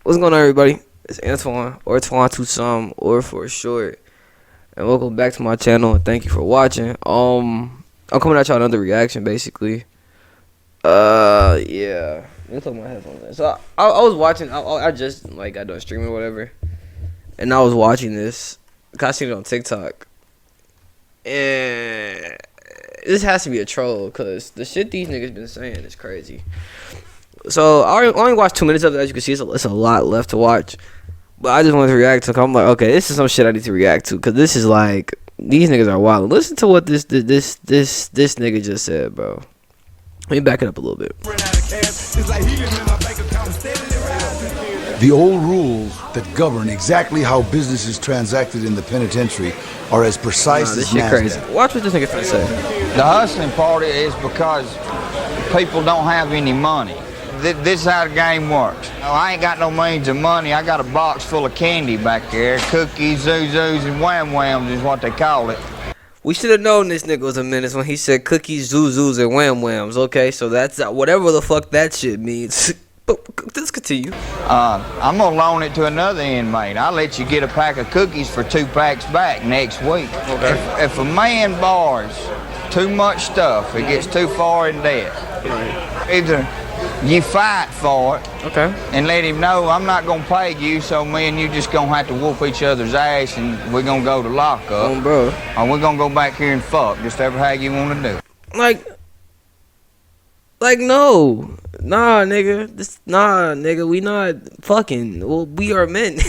What's going on, everybody? It's Antoine, or Twan to some, or for short. And welcome back to my channel, and thank you for watching. I'm coming at y'all another reaction, basically. Yeah. Let me put my headphones in. So, I was watching, I just, like, got done streaming or whatever. And I was watching this. I seen it on TikTok. And this has to be a troll, because the shit these niggas been saying is crazy. So, I only watched 2 minutes of it. As you can see, it's a lot left to watch. But I just wanted to react to it. I'm like, okay, this is some shit I need to react to. Because this is like, these niggas are wild. Listen to what this nigga just said, bro. Let me back it up a little bit. The old rules that govern exactly how business is transacted in the penitentiary are as precise This as shit NASDAQ. crazy. Watch what this nigga finna say. The hustling party is because people don't have any money. This is how the game works. I ain't got no means of money. I got a box full of candy back there. Cookies, zuzus, and wham whams is what they call it. We should have known this nigga was a menace when he said cookies, zuzus, and wham whams. Okay, so that's whatever the fuck that shit means. But let's continue. I'm gonna loan it to another inmate. I'll let you get a pack of cookies for 2 packs back next week. Okay. If a man borrows too much stuff, it gets too far in debt. Right. Either you fight for it, Okay. and let him know I'm not gonna pay you, so me and you just gonna have to whoop each other's ass, and we're gonna go to lockup, Bro. or we're gonna go back here and fuck, just ever how you wanna do. Like no, nah, nigga, we not fucking. Well, we are men.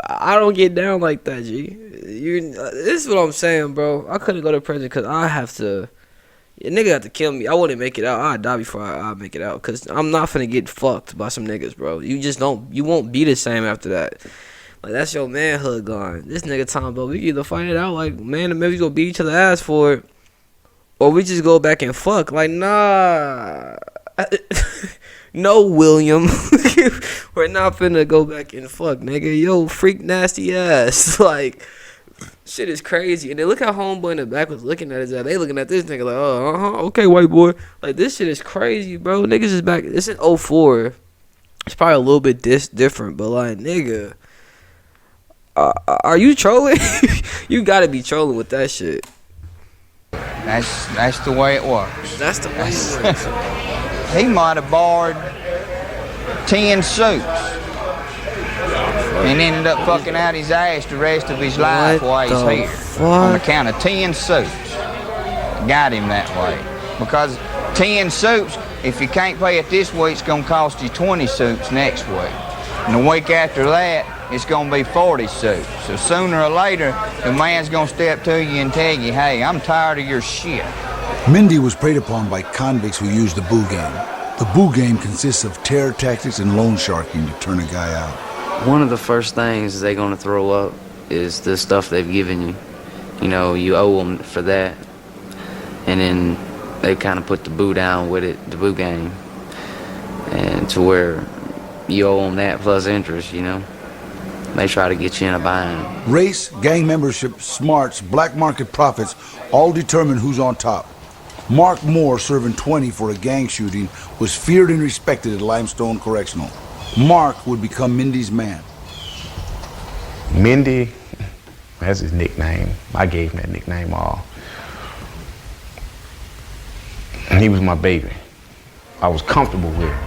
I don't get down like that, G. This is what I'm saying, bro. I couldn't go to prison because I have to. A nigga have to kill me. I wouldn't make it out. I'd die before I make it out. Cause I'm not finna get fucked by some niggas, bro. You just don't. You won't be the same after that. Like that's your manhood gone. This nigga talking about we either fight it out like man and maybe gonna beat each other ass for it, or we just go back and fuck. Like nah. No, William. We're not finna go back and fuck, nigga. Yo, freak nasty ass. Like. Shit is crazy. And then look how homeboy in the back was looking at his ass. They looking at this nigga like, oh, okay, white boy. Like, this shit is crazy, bro. Niggas is back. This is '04. It's probably a little bit different, but like, nigga. Are you trolling? You gotta be trolling with that shit. That's the way it works. That's the way it works. He might have borrowed 10 suits and ended up fucking out his ass the rest of his life while he's here. Fuck? On the count of 10 suits. Got him that way. Because 10 suits, if you can't pay it this week, it's gonna cost you 20 suits next week. And the week after that, it's gonna be 40 suits. So sooner or later, the man's gonna step to you and tell you, hey, I'm tired of your shit. Mindy was preyed upon by convicts who used the boo game. The boo game consists of terror tactics and loan sharking to turn a guy out. One of the first things they're going to throw up is the stuff they've given you. You know, you owe them for that. And then they kind of put the boo down with it, the boo game. And to where you owe them that plus interest, you know. They try to get you in a bind. Race, gang membership, smarts, black market profits all determine who's on top. Mark Moore, serving 20 for a gang shooting, was feared and respected at Limestone Correctional. Mark would become Mindy's man. Mindy, that's his nickname. I gave him that nickname all. And he was my baby. I was comfortable with him.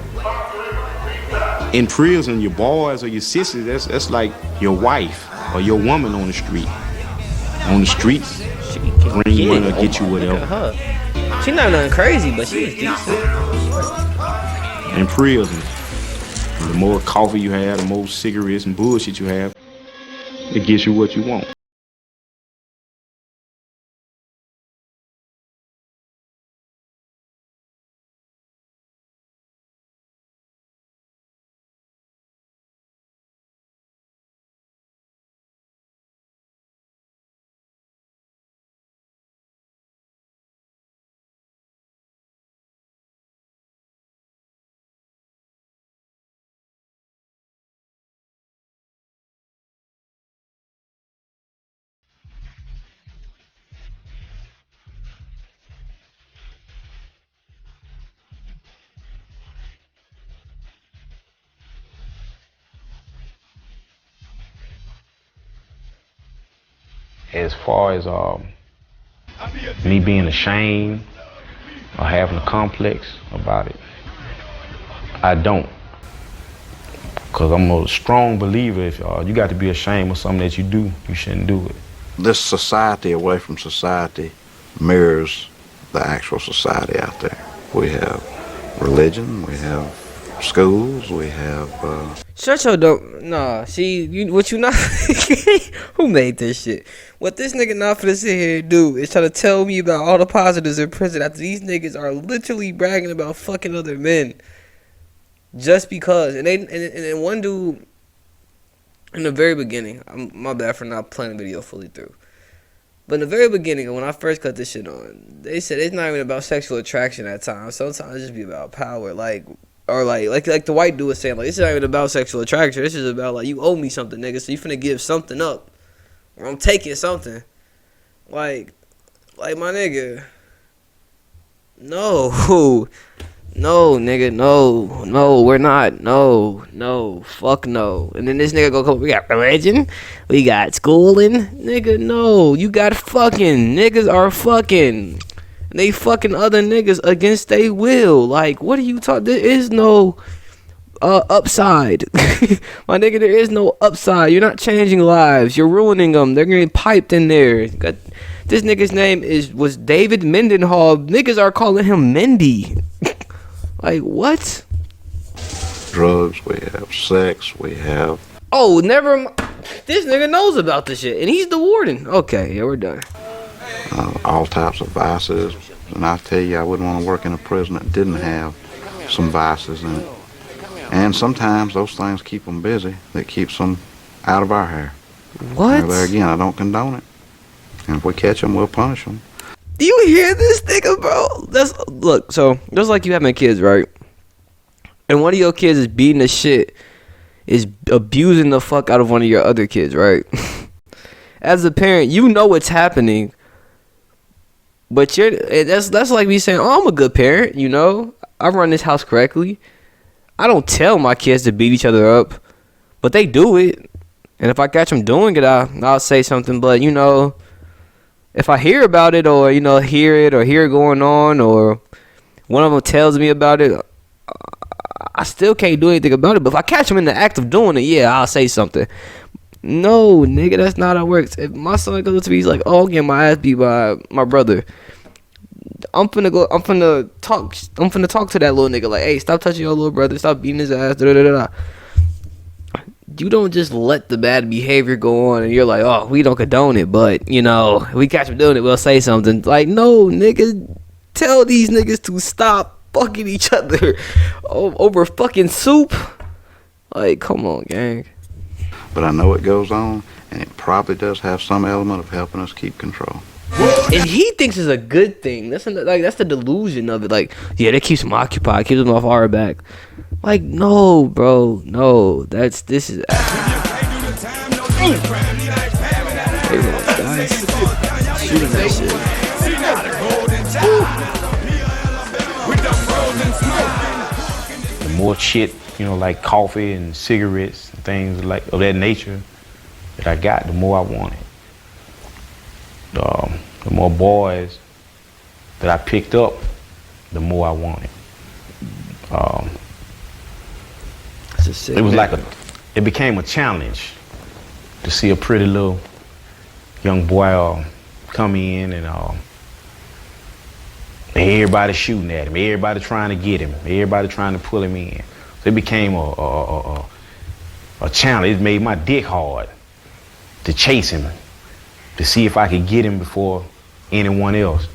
In prison, your boys or your sisters, that's like your wife or your woman on the street. On the streets, bring you money or get you whatever. She not nothing crazy, but she is decent. In prison, the more coffee you have, the more cigarettes and bullshit you have, it gets you what you want. as far as me being ashamed or having a complex about it, I don't. Because I'm a strong believer, if you got to be ashamed of something that you do, you shouldn't do it. This society away from society mirrors the actual society out there. We have religion, we have schools, we have... Shut your dumb... Nah, see, what you not... Who made this shit? What this nigga not finna sit here and do is try to tell me about all the positives in prison after these niggas are literally bragging about fucking other men. Just because. And one dude, in the very beginning, my bad for not playing the video fully through. But in the very beginning, when I first cut this shit on, they said it's not even about sexual attraction at times. Sometimes it just be about power. Like the white dude was saying, like, this is not even about sexual attraction. This is about, like, you owe me something, nigga, so you finna give something up. Or I'm taking something. Like my nigga. No. No, nigga, no, we're not. No, fuck no. And then this nigga go come, we got religion, we got schooling. Nigga, no, you got fucking. Niggas are fucking. They fucking other niggas against their will. Like, what are you talking? There is no upside. My nigga, there is no upside. You're not changing lives. You're ruining them. They're getting piped in there. This nigga's name was David Mendenhall. Niggas are calling him Mendy. Like, what? Drugs, we have sex, we have... Oh, never mind. This nigga knows about this shit, and he's the warden. Okay, yeah, we're done. all types of vices. And I tell you, I wouldn't want to work in a prison that didn't have some vices in it. And sometimes those things keep them busy. That keeps them out of our hair. What? Now, there again, I don't condone it. And if we catch them, we'll punish them. Do you hear this nigga, bro? Look, so just like you having kids, right? And one of your kids is beating the shit, is abusing the fuck out of one of your other kids, right? As a parent, you know what's happening, but that's like me saying, "Oh, I'm a good parent, you know. I run this house correctly. I don't tell my kids to beat each other up, but they do it. And if I catch them doing it, I'll say something. But you know, if I hear about it, or hear it going on, or one of them tells me about it, I still can't do anything about it. But if I catch them in the act of doing it, yeah, I'll say something." No, nigga, that's not how it works. If my son goes to me, he's like, "Oh, I'm getting my ass beat by my brother," I'm finna talk to that little nigga like, "Hey, stop touching your little brother, stop beating his ass." You don't just let the bad behavior go on and you're like, "Oh, we don't condone it, but if we catch him doing it, we'll say something." Like, no, nigga, tell these niggas to stop fucking each other over fucking soup. Like, come on, gang. But I know it goes on, and it probably does have some element of helping us keep control. And he thinks it's a good thing. That's the delusion of it. Like, yeah, that keeps him occupied, keeps him off our back. Like, no, bro, no. This is. Hey, guys, shooting that shit. The more shit, like coffee and cigarettes and things like of that nature that I got, the more I wanted. The more boys that I picked up, the more I wanted. It was like it became a challenge to see a pretty little young boy come in and everybody shooting at him, everybody trying to get him, everybody trying to pull him in. So it became a challenge. It made my dick hard to chase him, to see if I could get him before anyone else.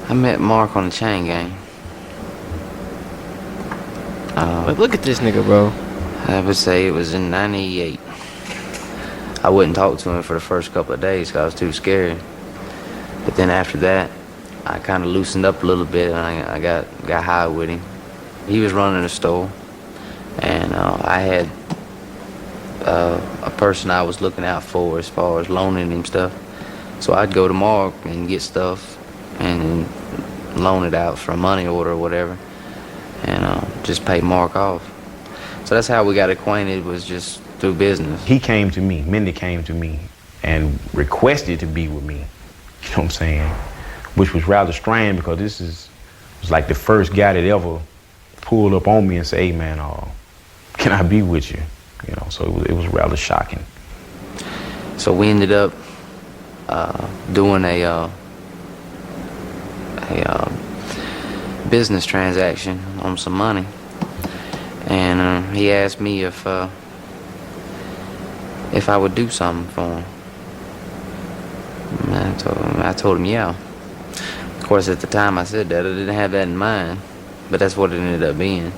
I met Mark on the chain gang. Look at this nigga, bro. I would say it was in '98. I wouldn't talk to him for the first couple of days because I was too scared. But then after that, I kind of loosened up a little bit and I got high with him. He was running a store, and I had a person I was looking out for as far as loaning him stuff. So I'd go to Mark and get stuff and loan it out for a money order or whatever, and just pay Mark off. So that's how we got acquainted, was just through business. He came to me, Mendy came to me, and requested to be with me. You know what I'm saying? Which was rather strange because was like the first guy that ever pulled up on me and said, "Hey man, can I be with you?" You know, so it was rather shocking. So we ended up doing a business transaction on some money, and he asked me if I would do something for him. And I told him yeah. Of course, at the time I said that I didn't have that in mind, but that's what it ended up being.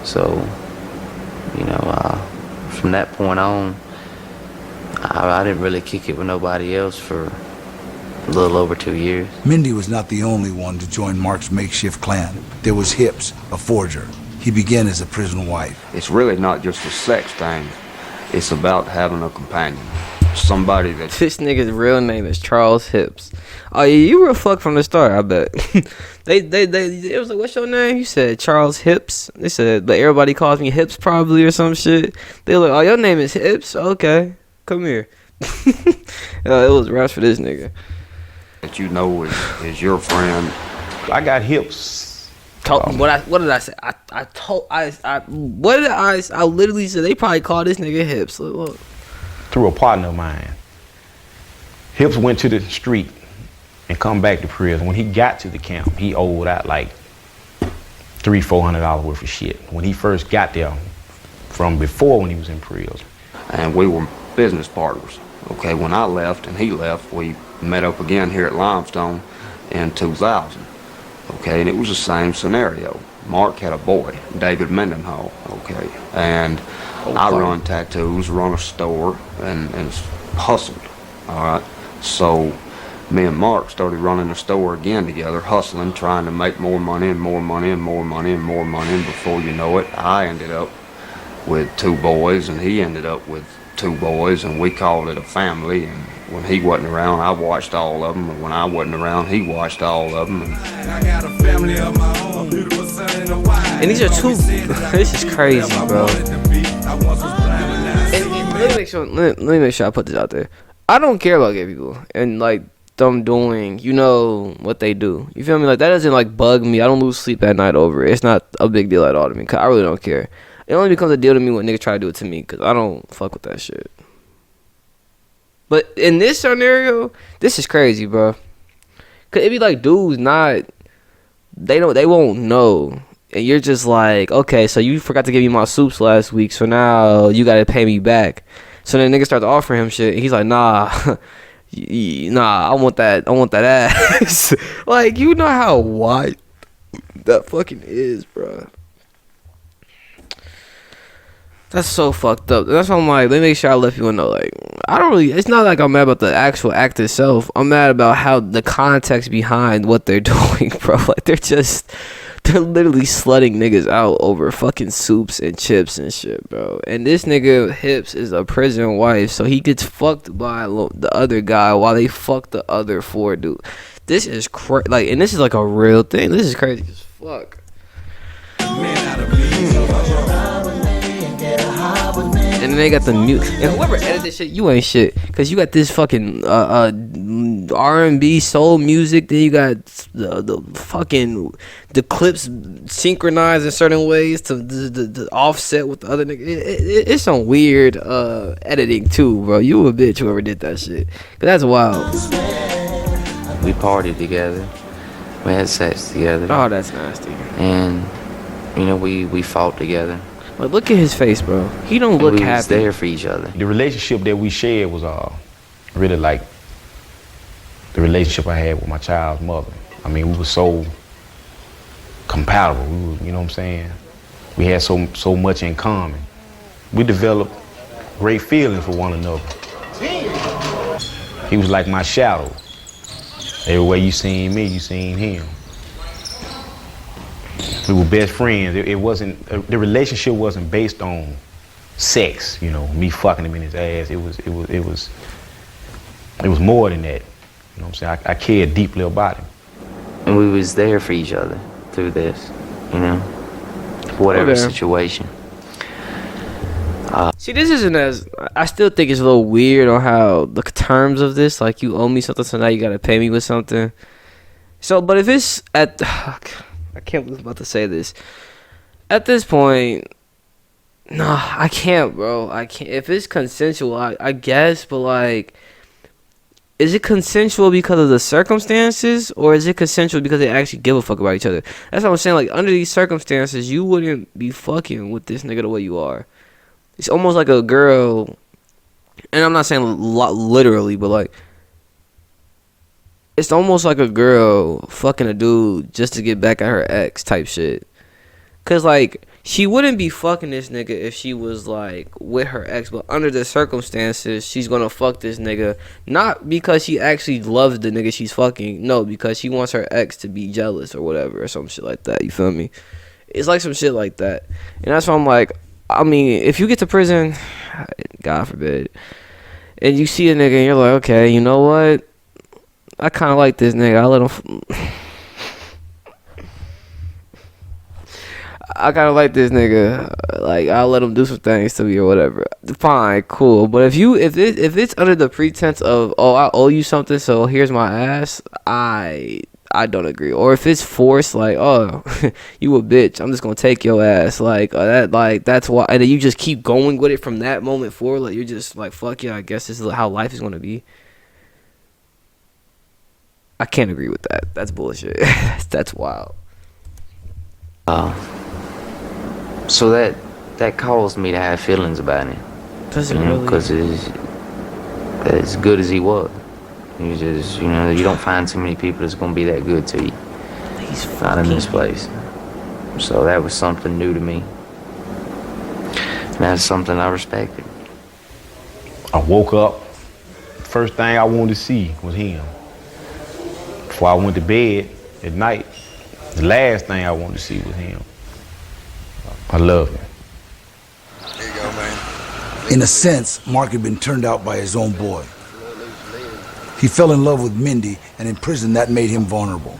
So, you know, from that point on, I didn't really kick it with nobody else for a little over 2 years. Mindy was not the only one to join Mark's makeshift clan. There was Hips, a forger. He began as a prison wife. It's really not just a sex thing. It's about having a companion. Somebody that... This nigga's real name is Charles Hips. Oh yeah, you were fucked from the start, I bet. It was like, what's your name? You said Charles Hips. They said, but everybody calls me Hips probably or some shit. They were like, oh, your name is Hips? Okay, come here. It was raps for this nigga. That you know is your friend. I got Hips. What did I say? I literally said they probably call this nigga Hips. Look. Through a partner of mine. Hips went to the street and come back to prison. When he got to the camp, he owed out like $300-400 worth of shit. When he first got there, from before when he was in prison. And we were business partners. Okay, when I left and he left, we met up again here at Limestone in 2000. Okay, and it was the same scenario. Mark had a boy, David Mendenhall, okay, and I run tattoos, run a store, and hustled, all right? So me and Mark started running a store again together, hustling, trying to make more money and more money and more money and more money, and before you know it, I ended up with 2 boys, and he ended up with 2 boys, and we called it a family, and when he wasn't around, I watched all of them, and when I wasn't around, he watched all of them. And these are 2. This is crazy, bro. And let me make sure I put this out there. I don't care about gay people and like them doing, you know, what they do. You feel me? Like that doesn't like bug me. I don't lose sleep at night over it. It's not a big deal at all to me. Cause I really don't care. It only becomes a deal to me when niggas try to do it to me, cause I don't fuck with that shit. But in this scenario, this is crazy, bro. Cause it be like dudes they won't know. And you're just like, okay, so you forgot to give me my soups last week, so now you gotta pay me back. So then niggas start offering him shit, and he's like, nah, I want that ass. Like, you know how wide that fucking is, bro. That's so fucked up. That's why I'm like, let me make sure I let people know, like, it's not like I'm mad about the actual act itself. I'm mad about how the context behind what they're doing, bro. Like, they're literally slutting niggas out over fucking soups and chips and shit, bro. And this nigga Hips is a prison wife, so he gets fucked by the other guy while they fuck the other 4 dudes. This is crazy. And this is like a real thing. This is crazy as fuck. And then they got the mute. And whoever edited this shit, you ain't shit. Cause you got this fucking R&B soul music. Then you got the clips synchronized in certain ways to the offset with the other nigga. It's some weird editing too, bro. You a bitch whoever did that shit. Cause that's wild. We partied together. We had sex together. Oh, that's nasty. And you know, we fought together. But look at his face, bro. He don't look happy. We was there for each other. The relationship that we shared was really like the relationship I had with my child's mother. I mean, we were so compatible. We were, you know what I'm saying? We had so much in common. We developed great feelings for one another. He was like my shadow. Everywhere you seen me, you seen him. We were best friends. It wasn't, the relationship wasn't based on sex, you know, me fucking him in his ass. It was more than that. You know what I'm saying? I cared deeply about him. And we was there for each other through this, you know, whatever situation. See, this isn't as. I still think it's a little weird on how the terms of this. Like, you owe me something, so now you gotta pay me with something. So, but if it's at. I can't believe I'm about to say this. At this point. Nah, I can't, bro. I can't. If it's consensual, I guess, but like. Is it consensual because of the circumstances, or is it consensual because they actually give a fuck about each other? That's what I'm saying. Like, under these circumstances, you wouldn't be fucking with this nigga the way you are. It's almost like a girl, and I'm not saying literally, but like, it's almost like a girl fucking a dude just to get back at her ex type shit. Cause like, she wouldn't be fucking this nigga if she was like with her ex, but under the circumstances, she's gonna fuck this nigga, not because she actually loves the nigga she's fucking, no, because she wants her ex to be jealous or whatever, or some shit like that. You feel me? It's like some shit like that, and that's why I'm like, I mean, if you get to prison, God forbid, and you see a nigga and you're like, okay, you know what? I kind of like this nigga. I let him. I kind of like this nigga. Like, I'll let him do some things to me or whatever. Fine, cool. But if it's under the pretense of, oh, I owe you something, so here's my ass, I don't agree. Or if it's forced, like, oh, you a bitch, I'm just gonna take your ass, that's why, and then you just keep going with it from that moment forward. Like, you're just like, fuck yeah, I guess this is how life is gonna be. I can't agree with that. That's bullshit. That's wild. So that caused me to have feelings about him. Does it you know, really? because as good as he was, you just, you know, you don't find too many people that's gonna be that good to you. He's not in this place. So that was something new to me. And that's something I respected. I woke up, first thing I wanted to see was him. Before I went to bed at night, the last thing I wanted to see was him. I love him. There you go, man. In a sense, Mark had been turned out by his own boy. He fell in love with Mindy, and in prison that made him vulnerable.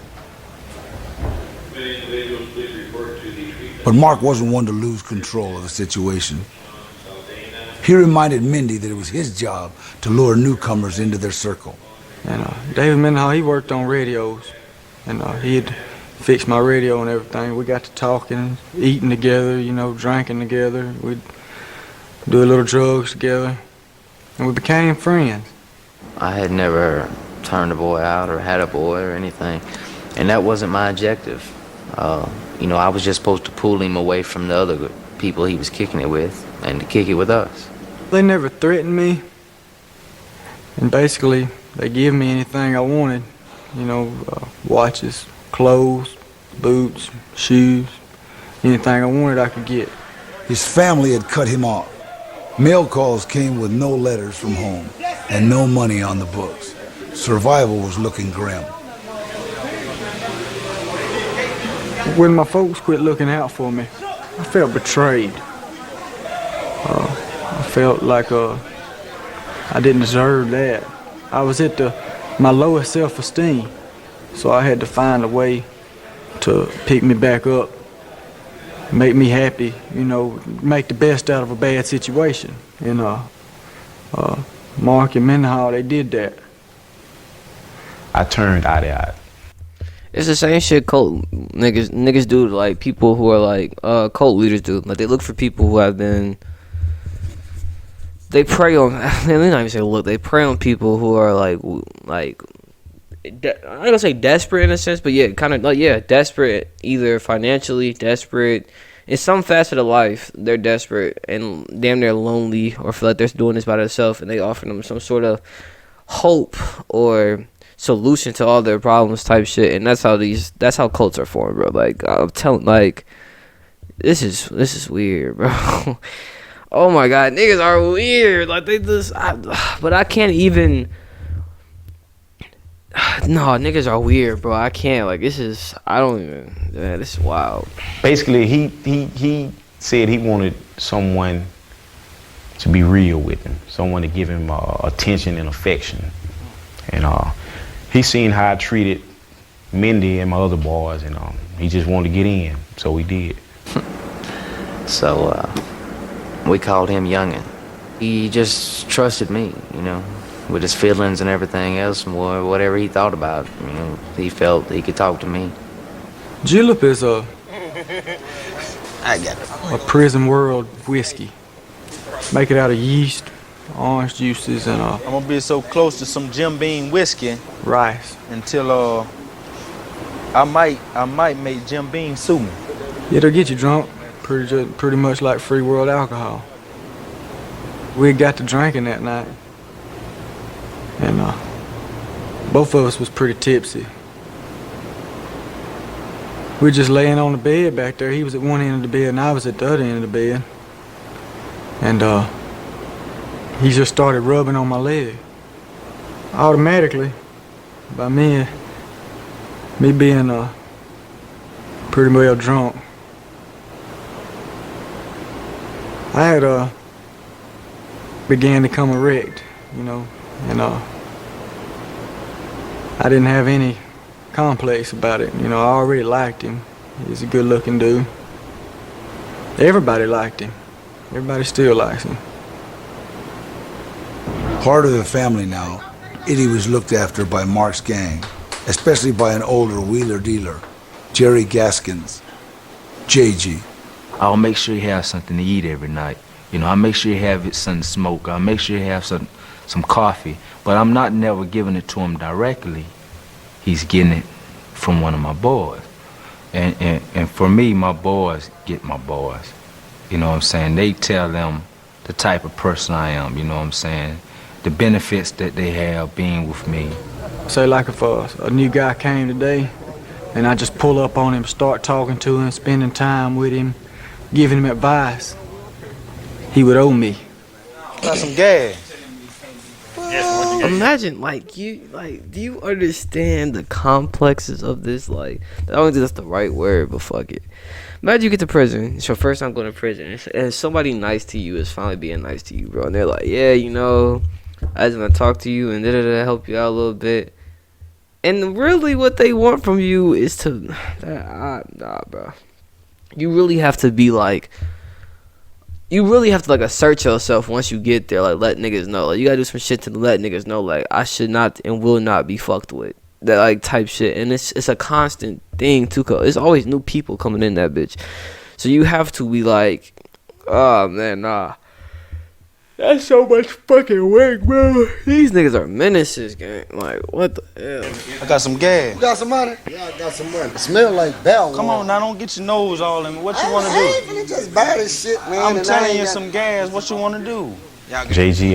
But Mark wasn't one to lose control of the situation. He reminded Mindy that it was his job to lure newcomers into their circle. And David Mendenhall, he worked on radios, and he'd fix my radio and everything. We got to talking, eating together, you know, drinking together. We'd do a little drugs together, and we became friends. I had never turned a boy out or had a boy or anything, and that wasn't my objective. You know, I was just supposed to pull him away from the other people he was kicking it with and to kick it with us. They never threatened me, and basically they give me anything I wanted, you know, watches, clothes, boots, shoes, anything I wanted I could get. His family had cut him off. Mail calls came with no letters from home and no money on the books. Survival was looking grim. When my folks quit looking out for me, I felt betrayed. I felt like I didn't deserve that. I was at my lowest self-esteem, so I had to find a way to pick me back up, make me happy, you know, make the best out of a bad situation. And Mark and Mendenhall, they did that. I turned eye. It's the same shit cult niggas do to, like, people who are like cult leaders do. Like, they look for people who have been. They prey on. They not even say look. They prey on people who are like. I'm not gonna say desperate in a sense, but yeah, kind of like, yeah, desperate, either financially desperate. In some facet of life, they're desperate and damn near lonely, or feel like they're doing this by themselves, and they offer them some sort of hope or solution to all their problems type shit. And that's how cults are formed, bro. Like, I'm telling, like, this is weird, bro. Oh my god, niggas are weird. Like, they just, but I can't even. No, niggas are weird, bro. I can't. Like, this is wild. Basically, he said he wanted someone to be real with him, someone to give him attention and affection. And he seen how I treated Mindy and my other boys, and he just wanted to get in, so we did. So We called him Youngin. He just trusted me, you know, with his feelings and everything else, and whatever he thought about, you know, he felt he could talk to me. Julep is a prison world whiskey. Make it out of yeast, orange juices, and I'm gonna be so close to some Jim Beam whiskey rice. until I might make Jim Beam sue me. It'll get you drunk, pretty much like free world alcohol. We got to drinking that night, and both of us was pretty tipsy. We were just laying on the bed back there. He was at one end of the bed, and I was at the other end of the bed. And he just started rubbing on my leg. Automatically, by me being pretty well drunk, I had began to become erect, you know, and I didn't have any complex about it. You know, I already liked him. He's a good-looking dude. Everybody liked him. Everybody still likes him. Part of the family now, Eddie was looked after by Mark's gang, especially by an older wheeler dealer, Jerry Gaskins, JG. I'll make sure he has something to eat every night. You know, I'll make sure he have something to smoke. I'll make sure he have some coffee. But I'm not never giving it to him directly. He's getting it from one of my boys. And for me, my boys get my boys. You know what I'm saying? They tell them the type of person I am, you know what I'm saying? The benefits that they have being with me. Say like if a new guy came today and I just pull up on him, start talking to him, spending time with him, giving him advice, he would owe me. Got some gas. Imagine, do you understand the complexes of this? Like, I don't think that's the right word, but fuck it. Imagine you get to prison. It's your first time going to prison, and somebody nice to you is finally being nice to you, bro. And they're like, yeah, you know, I just want to talk to you and help you out a little bit. And really, what they want from you is to, nah, bro. You really have to be like. You really have to like assert yourself once you get there, like let niggas know. Like you gotta do some shit to let niggas know, like I should not and will not be fucked with. That like type shit. And it's a constant thing too. It's always new people coming in that bitch. So you have to be like, oh man, nah. That's so much fucking work, bro. These niggas are menaces, gang. Like, what the hell? I got some gas. You got some money? Yeah, I got some money. It smell like bell. Come on now, don't get your nose all in me. What you want to do? I ain't finna just buy this shit, man. I'm telling you some gas. What you want to do? JG,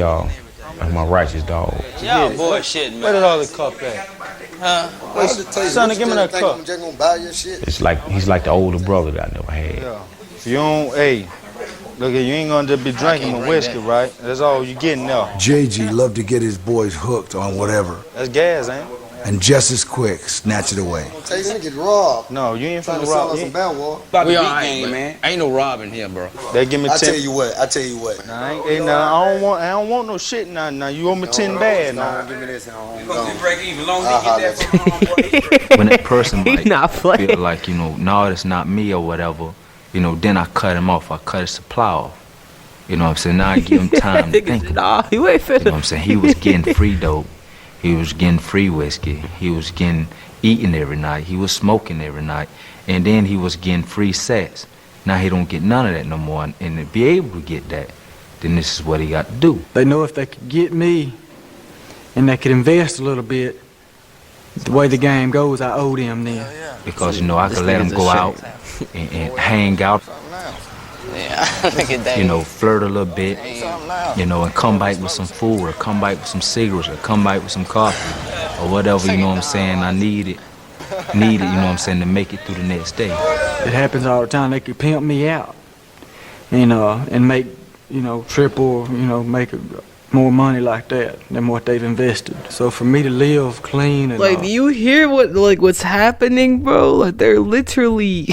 that's my righteous dog. Yeah, bullshit, man. Where did all the cup at? Huh? Son, give me that cup. I'm just gonna buy your shit. It's like he's like the older brother that I never had. Yeah. If you don't, hey. Look, you ain't gonna just be drinking my whiskey, right? That's all you getting now. JG loved to get his boys hooked on whatever. That's gas, ain't it? And just as quick, snatch it away. Tell you, get robbed. No, you ain't finna rob. rob. Some bell wall. We all right, man. Ain't no robbing here, bro. They give me 10. I tell you what. Nah, I don't want no shit now. Now you owe me 10 bad now. Give me this. You gonna be break even long as you get that from When that person might not playing. feel like, you know, no, that's not me or whatever, you know, then I cut him off. I cut his supply off. You know what I'm saying? Now I give him time to think. Nah, you ain't finna. You know what I'm saying? He was getting free dope. He was getting free whiskey. He was eating every night. He was smoking every night. And then he was getting free sex. Now he don't get none of that no more. And to be able to get that, then this is what he got to do. They know if they could get me and they could invest a little bit, the way the game goes, I owe them then. Because, you know, I could let him go out and hang out. Yeah, you know, flirt a little bit, you know, and come back with some food or come back with some cigarettes or come back with some coffee or whatever, you know what I'm saying, I need it, you know what I'm saying, to make it through the next day. It happens all the time. They could pimp me out and make, you know, triple, you know, make more money like that than what they've invested. So for me to live clean and like, do you hear what's happening, bro? Like they're literally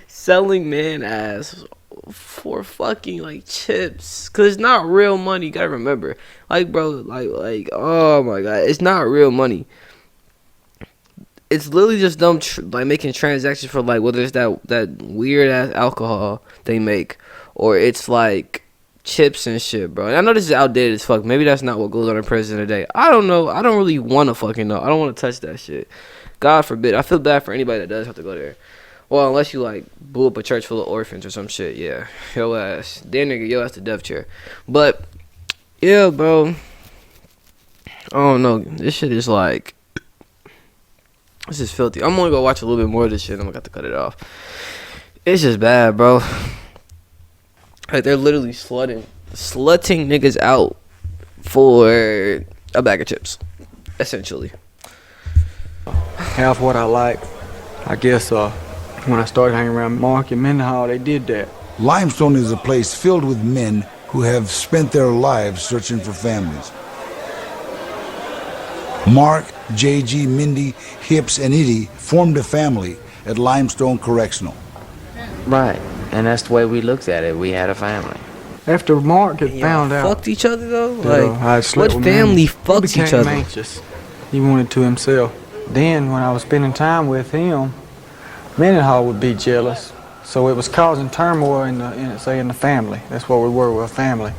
selling man ass for fucking like chips, cause it's not real money. You gotta remember, like, bro, like, oh my god, it's not real money. It's literally just them like making transactions for like whether it's that weird ass alcohol they make, or it's like chips and shit, bro. And I know this is outdated as fuck. Maybe that's not what goes on in prison today. I don't know. I don't really want to fucking know. I don't want to touch that shit. God forbid. I feel bad for anybody that does have to go there. Well, unless you like blew up a church full of orphans or some shit. Yeah, yo ass. Then nigga, yo ass the death chair. But yeah, bro. I don't know. This shit is like, this is filthy. I'm gonna go watch a little bit more of this shit. I'm gonna have to cut it off. It's just bad, bro. Like, they're literally slutting niggas out for a bag of chips, essentially. Half what I like, I guess, when I started hanging around Mark and Mendenhall, they did that. Limestone is a place filled with men who have spent their lives searching for families. Mark, JG, Mindy, Hips, and Edie formed a family at Limestone Correctional. Right, and that's the way we looked at it. We had a family. After Mark had found out, fucked each other though. that, Like, I had slept what with family Mandy, fucks he each became other? anxious. He wanted to himself. Then, when I was spending time with him, Mendenhall would be jealous. So it was causing turmoil in the family. That's what we were a family.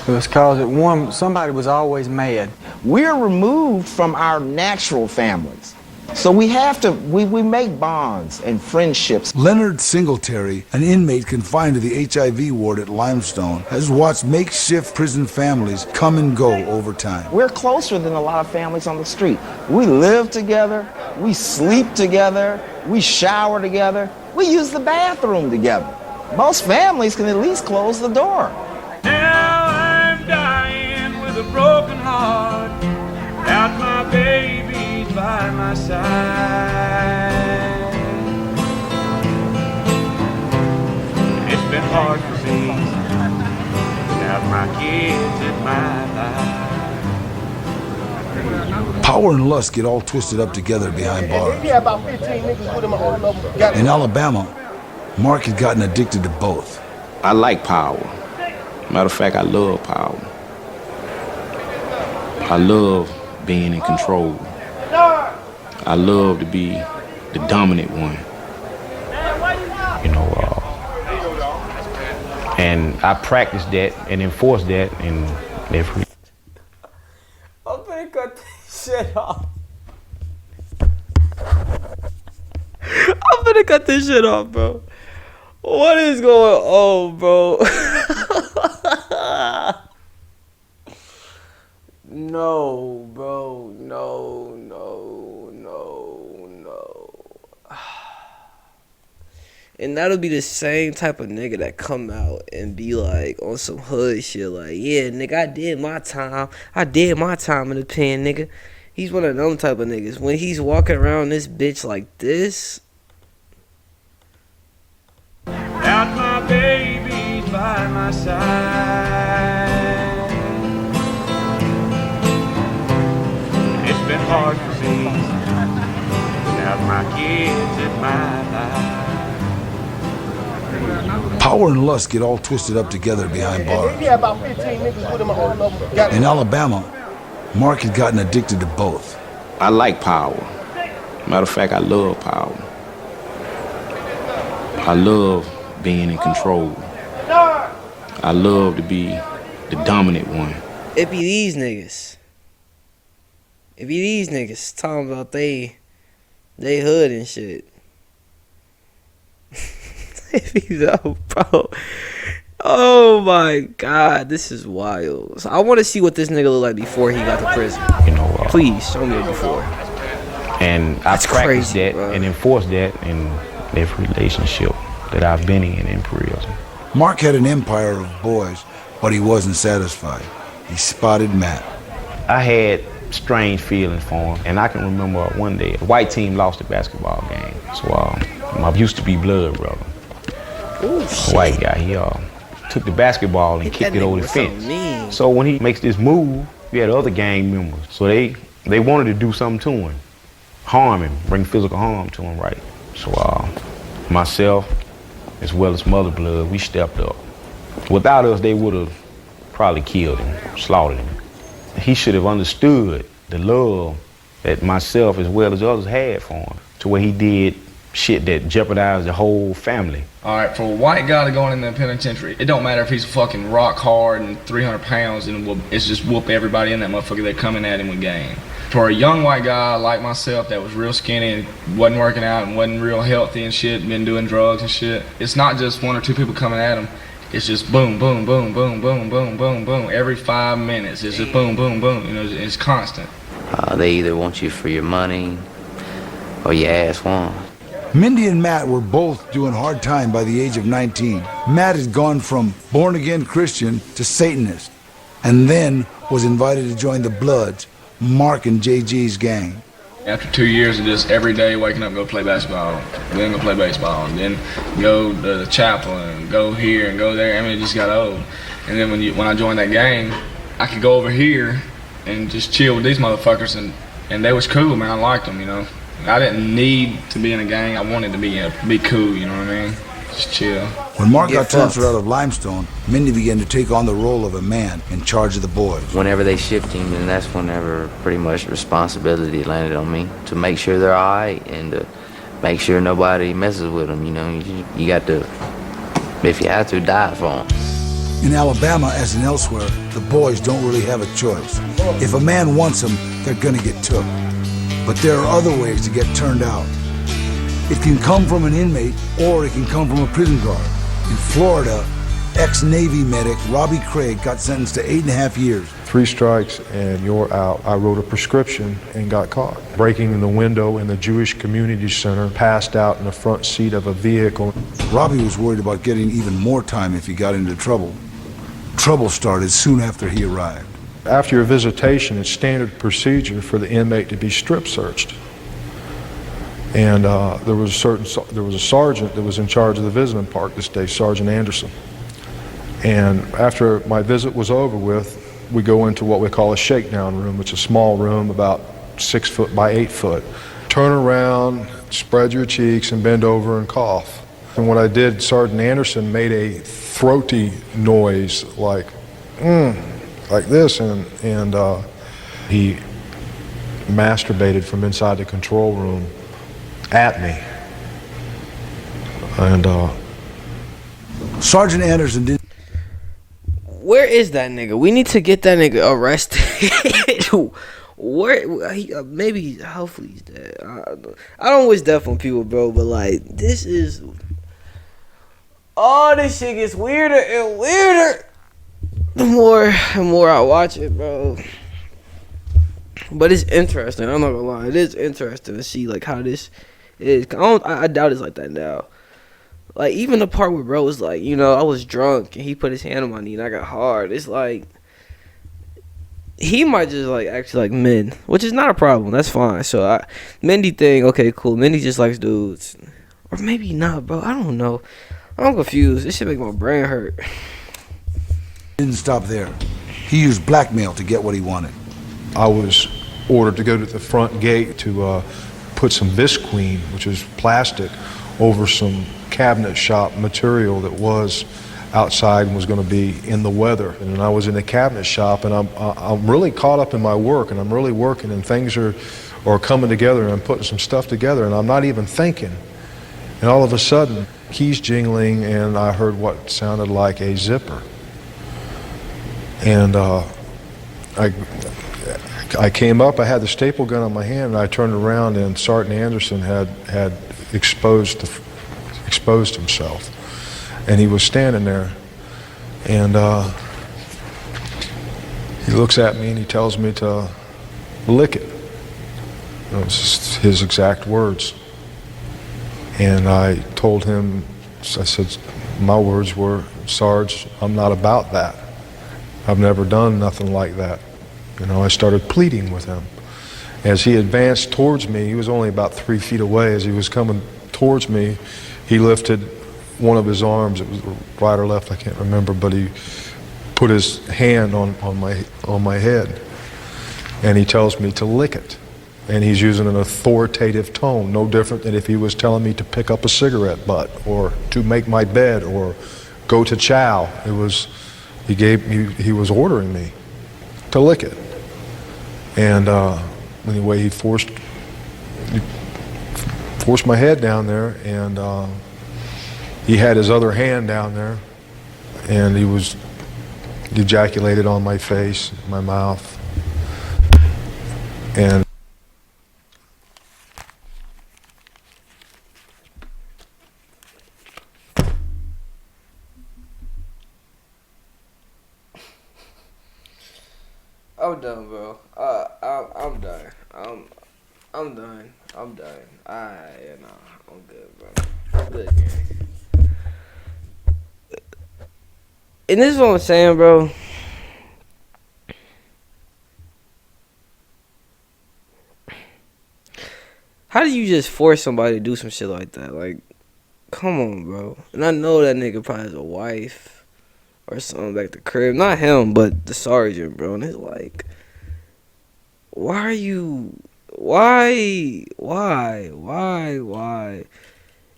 It was causing somebody was always mad. We're removed from our natural families. So we have to, we make bonds and friendships. Leonard Singletary, an inmate confined to the HIV ward at Limestone, has watched makeshift prison families come and go over time. We're closer than a lot of families on the street. We live together, we sleep together, we shower together, we use the bathroom together. Most families can at least close the door. Now I'm dying with a broken heart, without my baby by my side. It's been hard for me without my kids in my life. Power and lust get all twisted up together behind bars. Yeah, about 15 niggas with him on all of them. In Alabama, Mark had gotten addicted to both. I like power. Matter of fact, I love power. I love being in control. I love to be the dominant one. You know, and I practice that and enforce that in every. I'm gonna cut this shit off. I'm gonna cut this shit off, bro. What is going on, bro? No, bro. No. And that'll be the same type of nigga that come out and be like on some hood shit like, yeah, nigga, I did my time in the pen, nigga. He's one of them type of niggas. When he's walking around this bitch like this. Without my baby by my side. It's been hard for me without my kids in my life. Power and lust get all twisted up together behind bars. Yeah, about 15 niggas with him on all of them. In Alabama, Mark had gotten addicted to both. I like power. Matter of fact, I love power. I love being in control. I love to be the dominant one. It be these niggas. It be these niggas talking about they hood and shit. It be though, bro. Oh my god, this is wild. So I want to see what this nigga look like before he got to prison. You know, please show me it before. And I practice that and enforce that in every relationship that I've been in prison. Mark had an empire of boys, but he wasn't satisfied. He spotted Matt. I had strange feelings for him, and I can remember one day the white team lost a basketball game. So my used to be blood brother, white guy, he took the basketball and kicked it over the fence. So when he makes this move, we had other gang members. So they wanted to do something to him, harm him, bring physical harm to him, right? So myself, as well as Mother Blood, we stepped up. Without us, they would have probably killed him, slaughtered him. He should have understood the love that myself as well as others had for him, to where he did shit that jeopardized the whole family. All right, for a white guy to go in the penitentiary, it don't matter if he's fucking rock hard and 300 pounds and it's just whoop everybody in that motherfucker that coming at him with game. For a young white guy like myself that was real skinny and wasn't working out and wasn't real healthy and shit, been doing drugs and shit, it's not just one or two people coming at him. It's just boom, boom, boom, boom, boom, boom, boom, boom. Every 5 minutes, it's just boom, boom, boom. You know, it's constant. They either want you for your money or your ass won. Mindy and Matt were both doing hard time by the age of 19. Matt had gone from born-again Christian to Satanist, and then was invited to join the Bloods, Mark and JG's gang. After 2 years of just every day waking up, go play basketball, then go play baseball, and then go to the chapel and go here and go there, I mean, it just got old. And then when I joined that gang, I could go over here and just chill with these motherfuckers, and they was cool, man. I liked them, you know. I didn't need to be in a gang. I wanted to be cool, you know what I mean? Just chill. When Mark got transferred out of Limestone, Mindy began to take on the role of a man in charge of the boys. Whenever they shift him, then that's whenever pretty much responsibility landed on me to make sure they're all right and to make sure nobody messes with them, you know. You got to, if you have to, die for them. In Alabama, as in elsewhere, the boys don't really have a choice. If a man wants them, they're gonna get took. But there are other ways to get turned out. It can come from an inmate, or it can come from a prison guard. In Florida, ex-Navy medic Robbie Craig got sentenced to 8.5 years. 3 strikes and you're out. I wrote a prescription and got caught. Breaking the window in the Jewish Community Center, passed out in the front seat of a vehicle. Robbie was worried about getting even more time if he got into trouble. Trouble started soon after he arrived. After your visitation, it's standard procedure for the inmate to be strip searched. And there was a sergeant that was in charge of the visiting park this day, Sergeant Anderson. And after my visit was over with, we go into what we call a shakedown room. It's a small room about 6 foot by 8 foot. Turn around, spread your cheeks, and bend over and cough. And what I did, Sergeant Anderson made a throaty noise like this, and he masturbated from inside the control room at me. And Sergeant Anderson did. Where is that nigga? We need to get that nigga arrested. Where? Maybe, hopefully he's dead. I don't wish death on people, bro, but like, this is. Oh, this shit gets weirder and weirder the more and more I watch it, bro. But it's interesting. I'm not gonna lie. It is interesting to see like how this is. I doubt it's like that now. Like even the part where bro was like, you know, I was drunk and he put his hand on my knee and I got hard. It's like he might just like actually like men, which is not a problem. That's fine. So Mindy thing, okay, cool. Mindy just likes dudes, or maybe not, bro. I don't know. I'm confused. This shit make my brain hurt. Didn't stop there. He used blackmail to get what he wanted. I was ordered to go to the front gate to put some Visqueen, which is plastic, over some cabinet shop material that was outside and was going to be in the weather. And I was in the cabinet shop, and I'm really caught up in my work, and I'm really working, and things are coming together, and I'm putting some stuff together, and I'm not even thinking. And all of a sudden, keys jingling, and I heard what sounded like a zipper. And I came up, I had the staple gun in my hand, and I turned around, and Sergeant Anderson had exposed himself. And he was standing there, and he looks at me and he tells me to lick it. That was his exact words. And I told him, I said, my words were, Sarge, I'm not about that. I've never done nothing like that. You know, I started pleading with him. As he advanced towards me, he was only about 3 feet away. As he was coming towards me, he lifted one of his arms. It was right or left, I can't remember, but he put his hand on my head, and he tells me to lick it. And he's using an authoritative tone, no different than if he was telling me to pick up a cigarette butt or to make my bed or go to chow. It was, he was ordering me to lick it. And anyway, he forced my head down there, and he had his other hand down there, and he ejaculated on my face, my mouth, and I'm done, bro. I'm done. I'm done. I'm done. I'm good, bro. I'm good, gang. And this is what I'm saying, bro. How do you just force somebody to do some shit like that? Like, come on, bro. And I know that nigga probably has a wife or something back at the crib. Not him, but the sergeant, bro. And it's like, why are you... Why?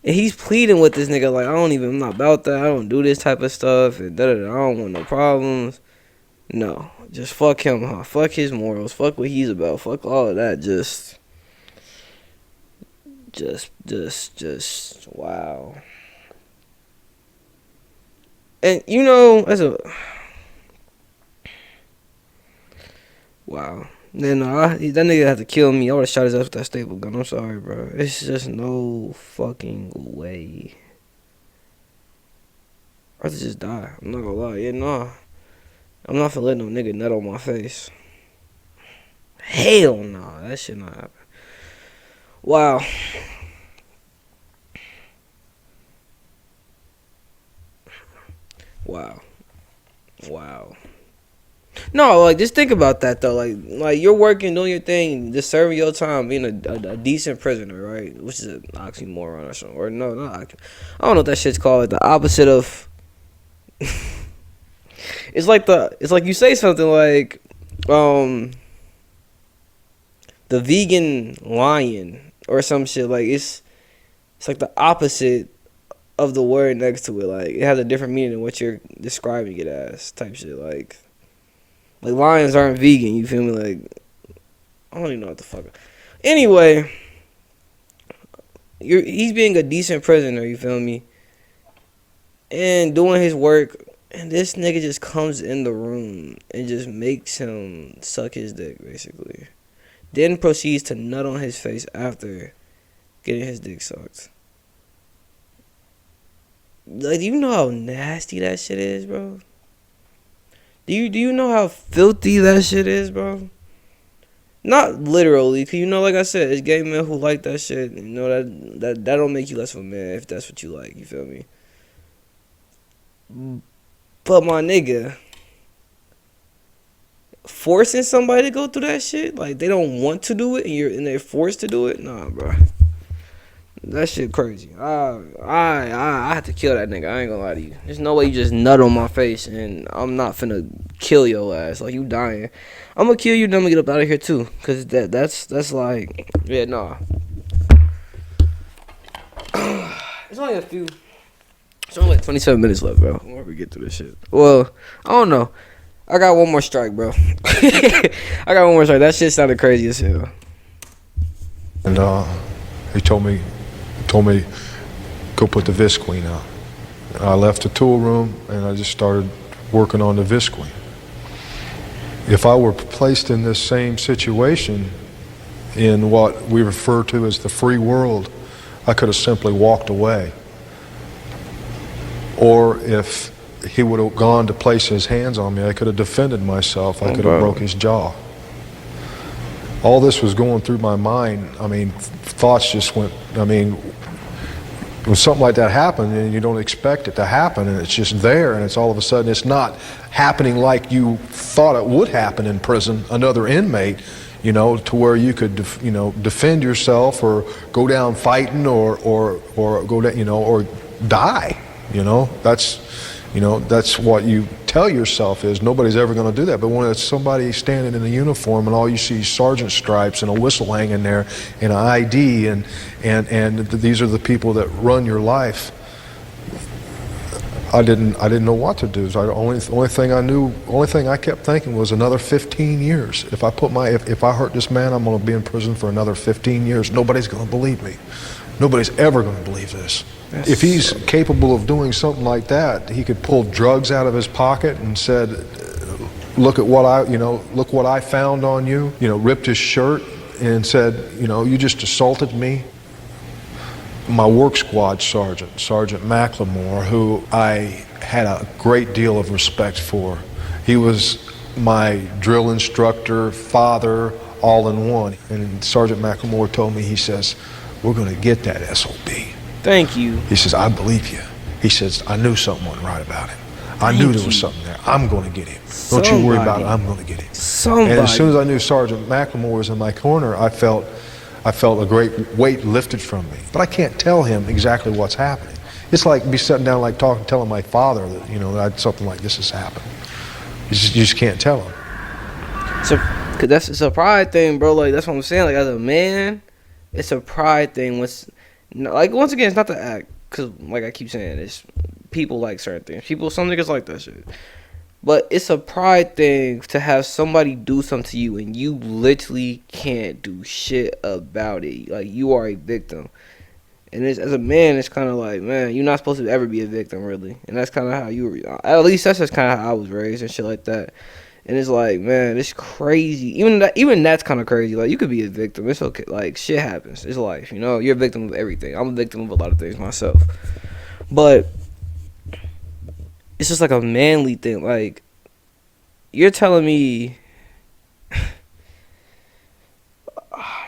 And he's pleading with this nigga like, I'm not about that. I don't do this type of stuff. And I don't want no problems. No. Just fuck him, huh? Fuck his morals. Fuck what he's about. Fuck all of that. Just, wow. And, you know, wow. Then that nigga had to kill me. I would have shot his ass with that staple gun. I'm sorry, bro. It's just no fucking way. I'd just die. I'm not gonna lie. Yeah, nah. I'm not finna let no nigga nut on my face. Hell nah. That shit not happen. Wow. Wow. No, like, just think about that, though. Like you're working, doing your thing, just serving your time, being a decent prisoner, right? Which is an oxymoron or something. Or no, not I don't know what that shit's called. The opposite of... It's like you say something like, the vegan lion or some shit. Like, it's like the opposite of the word next to it. Like, it has a different meaning than what you're describing it as, type shit. Like lions aren't vegan, you feel me? Like, I don't even know what the fuck. Anyway, he's being a decent prisoner, you feel me? And doing his work, and this nigga just comes in the room and just makes him suck his dick, basically. Then proceeds to nut on his face after getting his dick sucked. Like, do you know how nasty that shit is, bro? Do you know how filthy that shit is, bro? Not literally, cause you know, like I said, it's gay men who like that shit. You know that don't make you less of a man if that's what you like. You feel me? But my nigga, forcing somebody to go through that shit, like they don't want to do it, and they're forced to do it. Nah, bro. That shit crazy. I had to kill that nigga. I ain't gonna lie to you. There's no way you just nut on my face and I'm not finna kill your ass. Like, you dying. I'm gonna kill you, then I'm gonna get up out of here too. Cause that's like, yeah, nah. It's only like 27 minutes left, bro. Where we get through this shit. Well, I don't know. I got one more strike, bro. I got one more strike. That shit sounded crazy as hell. And he told me, go put the Visqueen out. I left the tool room and I just started working on the Visqueen. If I were placed in this same situation in what we refer to as the free world, I could have simply walked away. Or if he would have gone to place his hands on me, I could have defended myself. I could have broke his jaw. All this was going through my mind. I mean, thoughts just went, I mean, when something like that happened and you don't expect it to happen and it's just there and it's all of a sudden it's not happening like you thought it would happen in prison, another inmate, you know, to where you could, defend yourself or go down fighting or go down, or die, that's what you tell yourself is nobody's ever going to do that. But when it's somebody standing in a uniform and all you see is sergeant stripes and a whistle hanging there and an ID and these are the people that run your life, I didn't know what to do. So the only thing I kept thinking was another 15 years. If I hurt this man, I'm going to be in prison for another 15 years. Nobody's going to believe me. Nobody's ever going to believe this. If he's capable of doing something like that, he could pull drugs out of his pocket and said, look at what look what I found on you. Ripped his shirt and said, you just assaulted me. My work squad sergeant, Sergeant McLemore, who I had a great deal of respect for. He was my drill instructor, father, all in one. And Sergeant McLemore told me, he says, we're going to get that SOB. Thank you. He says, I believe you. He says, I knew something wasn't right about him. I knew there was something there. I'm going to get him. Don't you worry about it. I'm going to get him. And as soon as I knew Sergeant McLemore was in my corner, I felt a great weight lifted from me. But I can't tell him exactly what's happening. It's like me sitting down, like telling my father that, that something like this has happened. You just can't tell him. So, cause it's a pride thing, bro. Like, that's what I'm saying. Like, as a man, it's a pride thing. Once again, it's not the act. Cause, like I keep saying, it's people like certain things. Some niggas like that shit. But it's a pride thing to have somebody do something to you and you literally can't do shit about it. Like, you are a victim. And as a man, it's kind of like, man, you're not supposed to ever be a victim, really. And that's kind of how at least that's just kind of how I was raised and shit like that. And it's like, man, it's crazy. Even that's kind of crazy. Like, you could be a victim. It's okay. Like, shit happens. It's life, You're a victim of everything. I'm a victim of a lot of things myself. But it's just like a manly thing. Like, you're telling me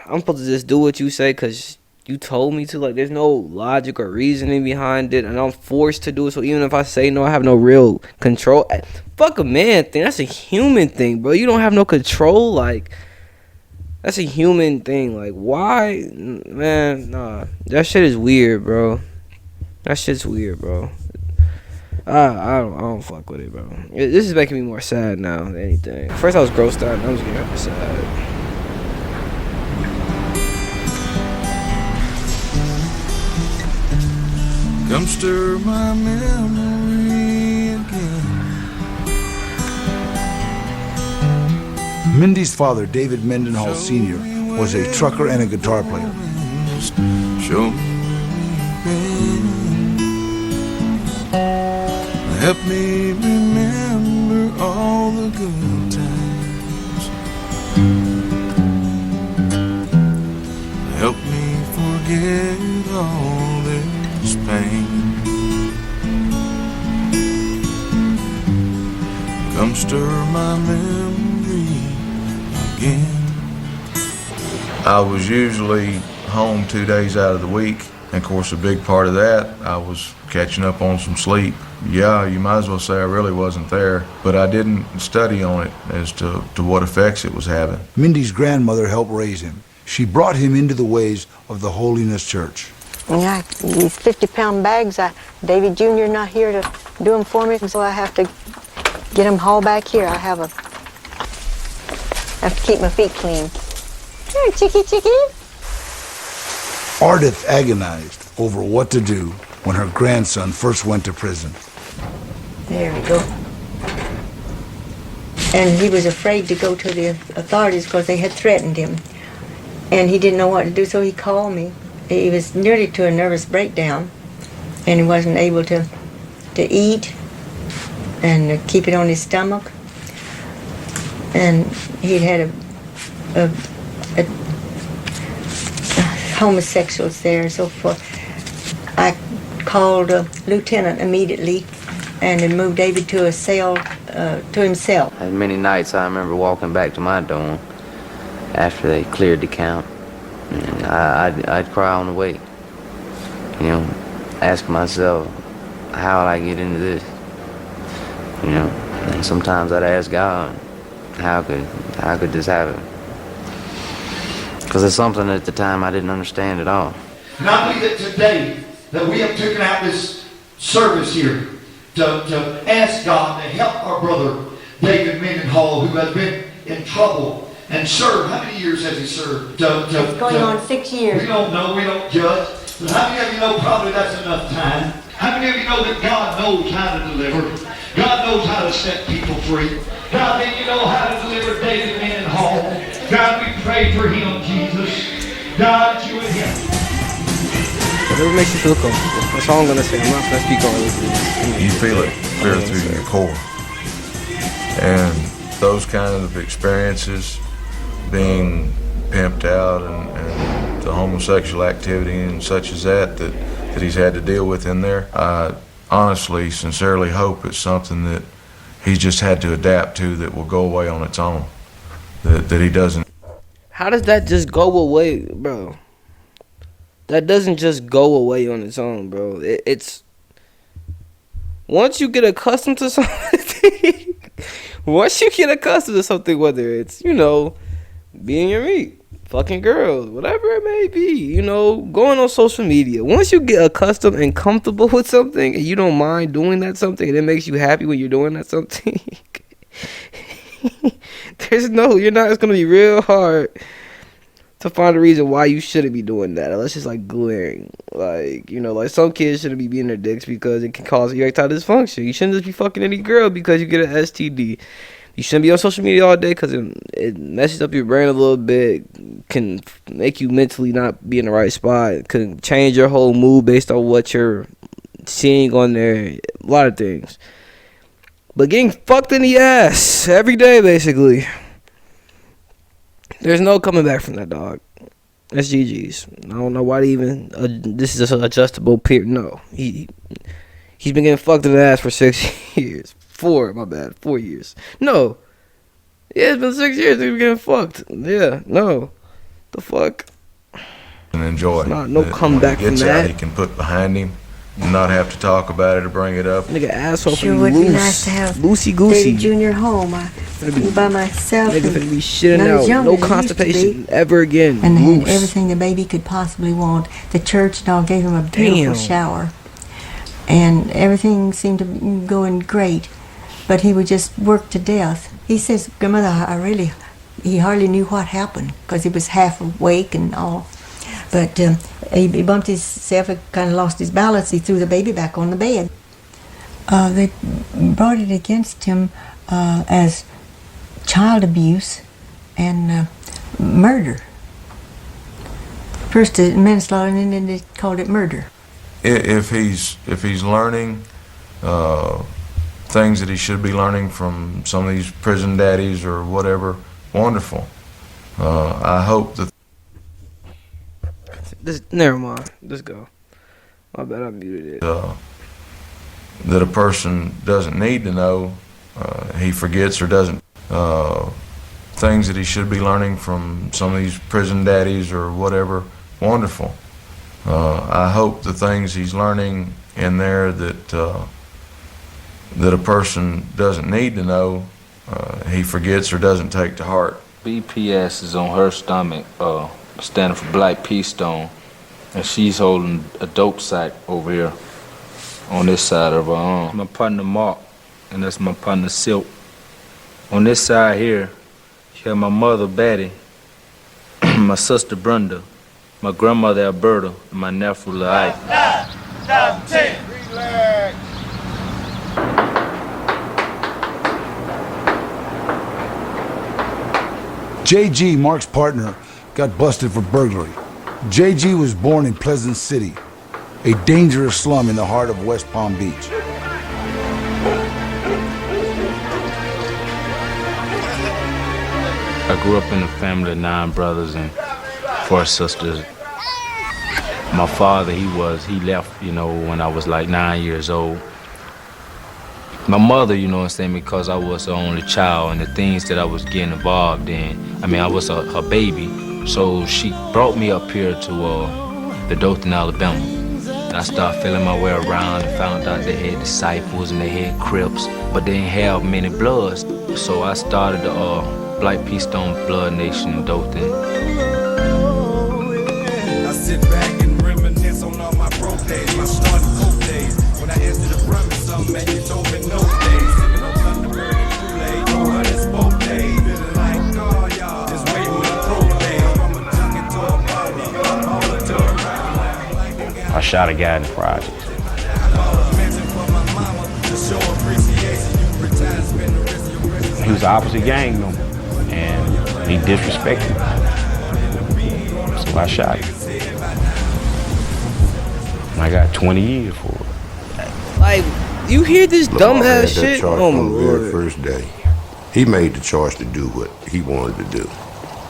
I'm supposed to just do what you say because you told me to. Like, there's no logic or reasoning behind it, and I'm forced to do it. So even if I say no, I have no real control. Fuck a man thing. That's a human thing, bro. You don't have no control. Like, that's a human thing. Like, why? Man, nah. That shit is weird, bro. That shit's weird, bro. I don't fuck with it, bro. This is making me more sad now than anything. First I was grossed out, and I was getting hella sad. Come stir my memory again. Mindy's father, David Mendenhall Sr., was a trucker and a guitar player. Show me help me remember all the good times. Help me forget all this pain. Come stir my memory again. I was usually home 2 days out of the week. And of course, a big part of that, I was catching up on some sleep. Yeah, you might as well say I really wasn't there, but I didn't study on it as to what effects it was having. Mindy's grandmother helped raise him. She brought him into the ways of the Holiness Church. Yeah, these 50-pound bags, David Jr. not here to do them for me, so I have to get them hauled back here. I have to keep my feet clean. Here, chicky. Ardith agonized over what to do when her grandson first went to prison. There we go. And he was afraid to go to the authorities because they had threatened him. And he didn't know what to do, so he called me. He was nearly to a nervous breakdown, and he wasn't able to eat and keep it on his stomach. And he'd had a homosexuals there and so forth. I called a lieutenant immediately and then moved David to a cell to himself. And many nights I remember walking back to my dorm after they cleared the count, and I'd cry on the way, asking myself, how would I get into this? And sometimes I'd ask God, how could this happen? Because it's something at the time I didn't understand at all. And I believe that today that we have taken out this service here to ask God to help our brother David Mendenhall, who has been in trouble and served. How many years has he served? It's going on 6 years. We don't know, we don't judge. But how many of you know probably that's enough time? How many of you know that God knows how to deliver? God knows how to set people free. God, then you know how to deliver David Mendenhall. God, we pray for him, Jesus. God, that you would help. Whatever makes you feel comfortable. That's all I'm gonna say. I'm not gonna speak all this. You feel it clear through your core. And those kind of experiences, being pimped out and the homosexual activity and such as that he's had to deal with in there, I honestly, sincerely hope it's something that he's just had to adapt to that will go away on its own. That he doesn't. How does that just go away, bro? That doesn't just go away on its own, bro. It's once you get accustomed to something, whether it's, being your meat, fucking girls, whatever it may be, going on social media. Once you get accustomed and comfortable with something and you don't mind doing that something and it makes you happy when you're doing that something, it's going to be real hard to find a reason why you shouldn't be doing that, unless it's like glaring. Like, like some kids shouldn't be being their dicks because it can cause erectile dysfunction. You shouldn't just be fucking any girl because you get an STD. You shouldn't be on social media all day because it messes up your brain a little bit, can make you mentally not be in the right spot, it can change your whole mood based on what you're seeing on there, a lot of things. But getting fucked in the ass every day, basically, there's no coming back from that, dog. That's GG's. I don't know why this is an adjustable period. No. He's been getting fucked in the ass for 6 years. 4 years. No. Yeah, it's been 6 years he's been getting fucked. Yeah, no. The fuck? And enjoy. No comeback from that. He can put behind him. Not have to talk about it or bring it up. Nigga, asshole. Sure would be nice to have loosey goosey. Baby Junior home. I be by myself. Nigga finna be shitting out. No constipation ever again. And had everything the baby could possibly want. The church and all gave him a beautiful shower, and everything seemed to be going great. But he would just work to death. He says, "Grandmother, he hardly knew what happened because he was half awake and all." But he bumped himself, kind of lost his balance. He threw the baby back on the bed. They brought it against him as child abuse and murder. First manslaughter, and then they called it murder. If he's learning things that he should be learning from some of these prison daddies or whatever, wonderful. I hope that. Never mind. Let's go. My bad, I muted it. That a person doesn't need to know, he forgets or doesn't. Things that he should be learning from some of these prison daddies or whatever, wonderful. I hope the things he's learning in there that a person doesn't need to know, he forgets or doesn't take to heart. BPS is on her stomach, standing for Black Peace Stone, and she's holding a dope sack over here on this side of her arm. My partner Mark, and that's my partner Silk. On this side here, you have my mother Betty, my sister Brenda, my grandmother Alberta, and my nephew Lil Ike. 9, 10. Relax. JG, Mark's partner, got busted for burglary. JG was born in Pleasant City, a dangerous slum in the heart of West Palm Beach. I grew up in a family of 9 brothers and 4 sisters. My father, he left, when I was like 9 years old. My mother, because I was the only child and the things that I was getting involved in, I was her baby. So she brought me up here to the Dothan, Alabama. I started feeling my way around and found out they had disciples and they had Crips, but they didn't have many bloods. So I started the Black Peace Stone Blood Nation in Dothan. I sit back and reminisce on all my broke days, my starting coke days. When I answered the premise, some man you told me no days. Sipping on Thunderbird and Kool-Aid, no one that spoke days. Feeling like God, y'all. Just waiting with the propane. From a junkie to a baller, baller to a rapper. I shot a guy in the project. He was the opposite gang member, and he disrespected me. So I shot him. And I got 20 years for it. Like, you hear this Lamar had dumbass that shit? charge Oh my from the very lord. first day. He made the choice to do what he wanted to do.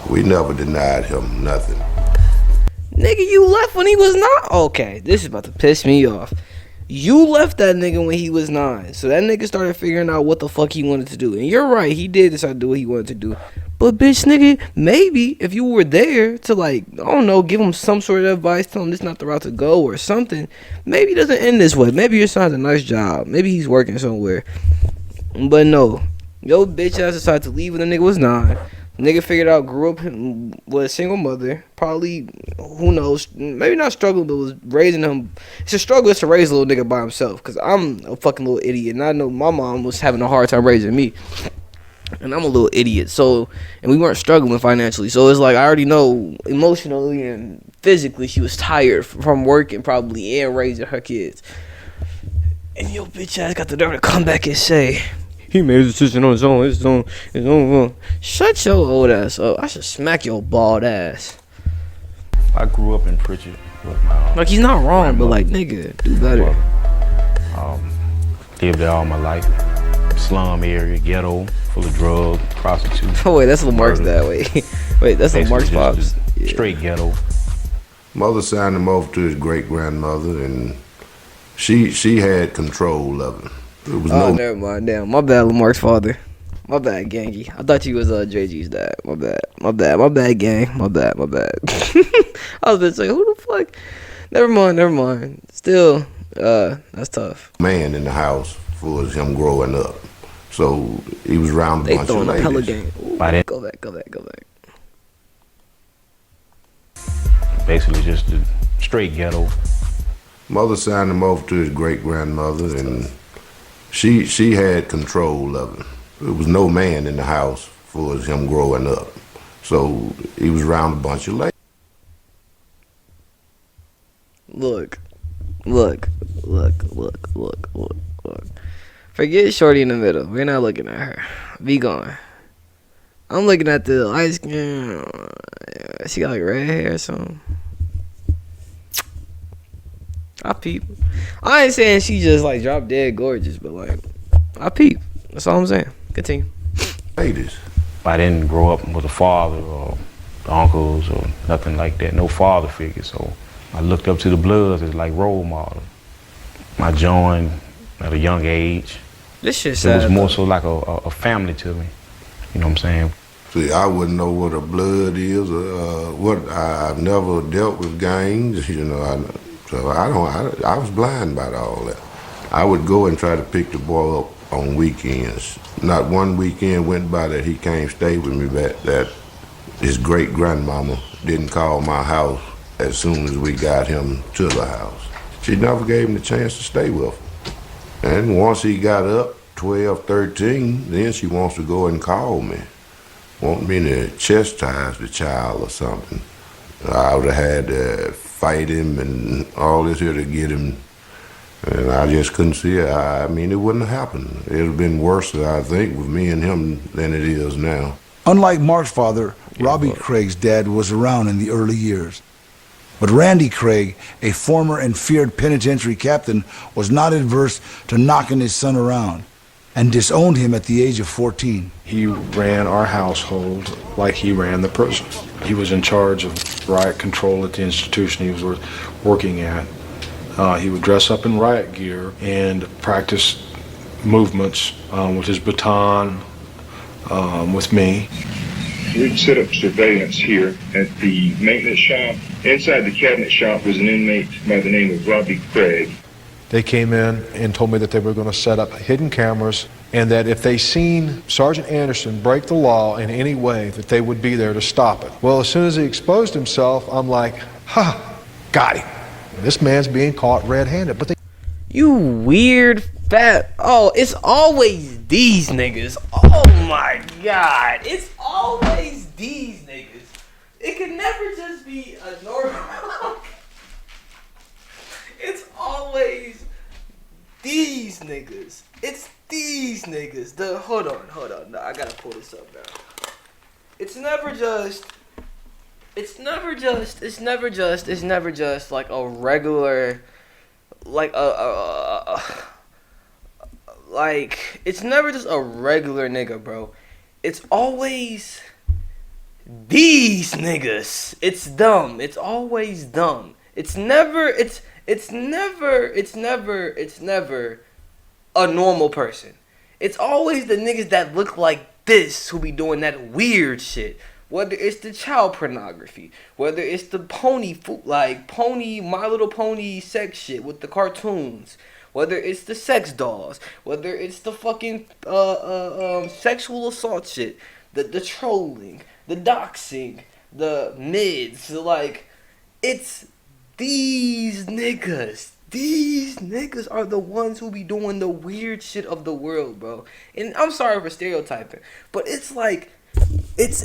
We never denied him nothing. Nigga, you left when he was 9. Okay, this is about to piss me off. You left that nigga when he was 9. So that nigga started figuring out what the fuck he wanted to do. And you're right, he did decide to do what he wanted to do. But bitch, nigga, maybe if you were there to, like, I don't know, give him some sort of advice, tell him this is not the route to go or something, maybe it doesn't end this way. Maybe your son has a nice job. Maybe he's working somewhere. But no, yo bitch ass decided to leave when the nigga was 9. Nigga figured out, grew up with a single mother. Probably, who knows, maybe not struggling, but was raising him. It's a struggle to raise a little nigga by himself. Because I'm a fucking little idiot. And I know my mom was having a hard time raising me. And I'm a little idiot. So, and we weren't struggling financially. So it's like, I already know emotionally and physically she was tired from working probably and raising her kids. And yo bitch ass got the nerve to come back and say, he made a decision on his own. Shut your old ass up. I should smack your bald ass. I grew up in Pritchard with my Like, he's not wrong, but like, nigga, do better. lived there all my life. Slum area, ghetto, full of drugs, prostitutes. Oh wait, that's Lamarck's dad. Wait, that's Lamarck's pops. Straight ghetto. Mother signed him over to his great grandmother, and she had control of him. It was Never mind. Damn, my bad, Lamarck's father. My bad, Gangy. I thought you was JG's dad. My bad, gang. My bad. I was gonna say, who the fuck? Never mind. Still, that's tough. Man in the house for him growing up, so he was around a They bunch of throwing a pellet ladies. game. Ooh, By then- go back. Basically just the straight ghetto. Mother signed him over to his great grandmother, and she had control of him. There was no man in the house for him growing up, so he was around a bunch of ladies. Look. Forget Shorty in the middle. We're not looking at her. Be gone. I'm looking at the light skin. She got like red hair or something. I peep. I ain't saying she just like drop dead gorgeous, but like, I peep. That's all I'm saying. Continue. Ladies. I didn't grow up with a father or uncles or nothing like that. No father figure. So I looked up to the Bloods as like role model. I joined at a young age. This shit It sad. was more so like a family to me. You know what I'm saying? See, I wouldn't know what a blood is, or I've never dealt with gangs, you know. I was blind about all that. I would go and try to pick the boy up on weekends. Not one weekend went by that he came stay with me, that his great grandmama didn't call my house as soon as we got him to the house. She never gave him the chance to stay with him. And once he got up, 12, 13, then she wants to go and call me. Want me to chastise the child or something. I would have had to fight him and all this here to get him. And I just couldn't see it. I mean, it wouldn't have happened. It would have been worse, I think, with me and him than it is now. Unlike Mark's father, Robbie Craig's dad was around in the early years. But Randy Craig, a former and feared penitentiary captain, was not adverse to knocking his son around and disowned him at the age of 14. He ran our household like he ran the prison. He was in charge of riot control at the institution he was working at. He would dress up in riot gear and practice movements with his baton, with me. We'd set up surveillance here at the maintenance shop. Inside the cabinet shop was an inmate by the name of Robbie Craig. They came in and told me that they were going to set up hidden cameras and that if they seen Sergeant Anderson break the law in any way, that they would be there to stop it. Well, as soon as he exposed himself, I'm like, got him. This man's being caught red-handed. But You weird fat. Oh, it's always these niggas. Oh my god. It's always these niggas. It could never just be a normal. It's always these niggas. It's these niggas. Hold on. No, I gotta pull this up now. It's never just like a regular like like it's never just a regular nigga, bro. It's always these niggas. It's dumb. It's always dumb. It's never a normal person. It's always the niggas that look like this who be doing that weird shit. Whether it's the child pornography, whether it's the pony My Little Pony sex shit with the cartoons, whether it's the sex dolls, whether it's the fucking sexual assault shit, the trolling, the doxing, the mids, like, it's these niggas. These niggas are the ones who be doing the weird shit of the world, bro. And I'm sorry for stereotyping, but it's like it's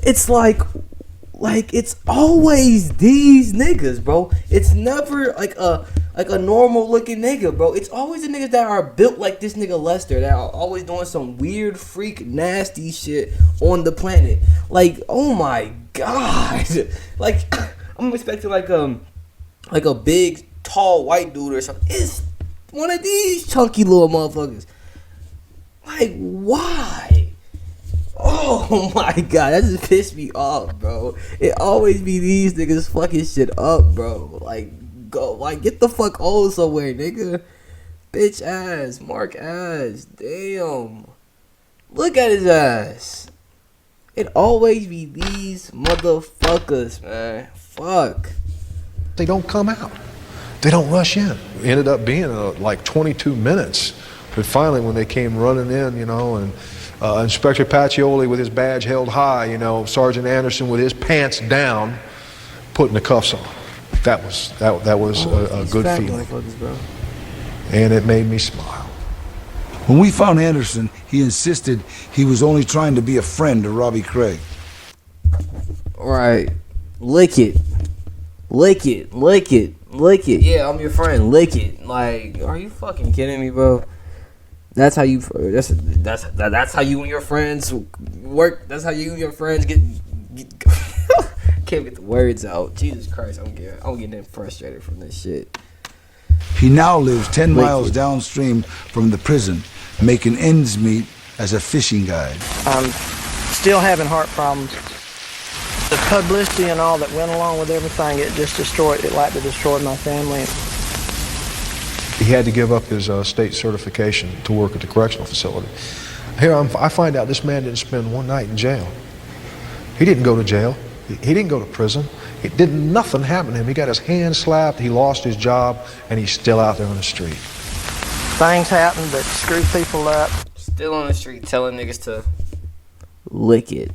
always these niggas, bro. It's never like a normal looking nigga, bro. It's always the niggas that are built like this nigga Lester, that are always doing some weird freak nasty shit on the planet. Like, oh my god. Like, I'm expecting like a big tall white dude or something. It's one of these chunky little motherfuckers. Like, why? Oh my god, that just pissed me off, bro. It always be these niggas fucking shit up, bro. Like, go, like, get the fuck on somewhere, nigga. Bitch ass, Mark ass, damn. Look at his ass. It always be these motherfuckers, man. Fuck. They don't come out. They don't rush in. It ended up being like 22 minutes. But finally, when they came running in, you know, and Inspector Pacioli with his badge held high, you know, Sergeant Anderson with his pants down, putting the cuffs on. That was a good feeling. And it made me smile. When we found Anderson, he insisted he was only trying to be a friend to Robbie Craig. Right. Lick it. Lick it. Lick it. Lick it. Yeah, I'm your friend. Lick it. Like, are you fucking kidding me, bro? That's how you. That's how you and your friends work. That's how you and your friends get can't get the words out. Jesus Christ, I'm getting frustrated from this shit. He now lives 10 miles downstream from the prison, making ends meet as a fishing guide. I'm still having heart problems. The publicity and all that went along with everything, it just destroyed. It like to destroy my family. He had to give up his state certification to work at the correctional facility. Here I find out this man didn't spend one night in jail. He didn't go to jail. He didn't go to prison. Nothing happened to him. He got his hand slapped, he lost his job, and he's still out there on the street. Things happen that screw people up. Still on the street telling niggas to lick it.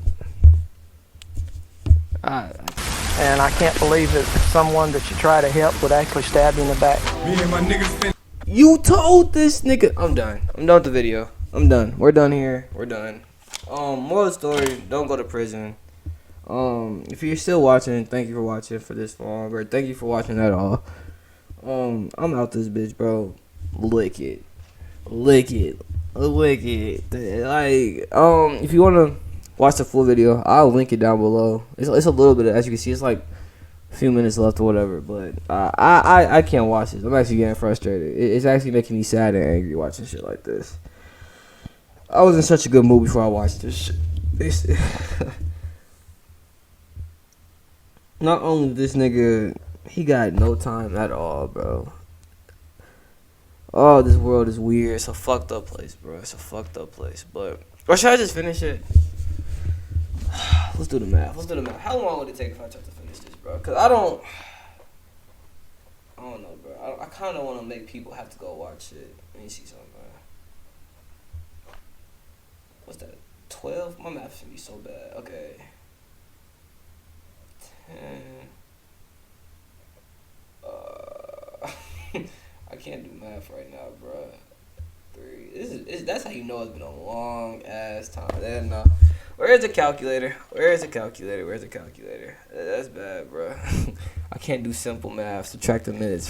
And I can't believe that someone that you try to help would actually stab you in the back. Me and my niggas You told this nigga. I'm done. I'm done with the video. I'm done. We're done here. We're done. Moral of the story, don't go to prison. If you're still watching, thank you for watching for this long, or thank you for watching at all. I'm out this bitch, bro. Lick it. Lick it. Lick it. Like, if you wanna watch the full video, I'll link it down below. It's a little bit, as you can see, it's like a few minutes left or whatever, but I can't watch this. I'm actually getting frustrated. It's actually making me sad and angry watching shit like this. I was in such a good mood before I watched this shit. Not only this nigga, he got no time at all, bro. Oh, this world is weird. It's a fucked up place, bro. It's a fucked up place. But, or should I just finish it? Let's do the math. How long would it take if I tried to finish this, bro? Cause I don't know, bro. I kind of want to make people have to go watch it. Let me see something, bro. What's that? 12? My math should be so bad. Okay. 10. I can't do math right now, bro. 3. That's how you know it's been a long ass time. Then where's the calculator? Where's the calculator? That's bad, bro. I can't do simple math. Subtract the minutes.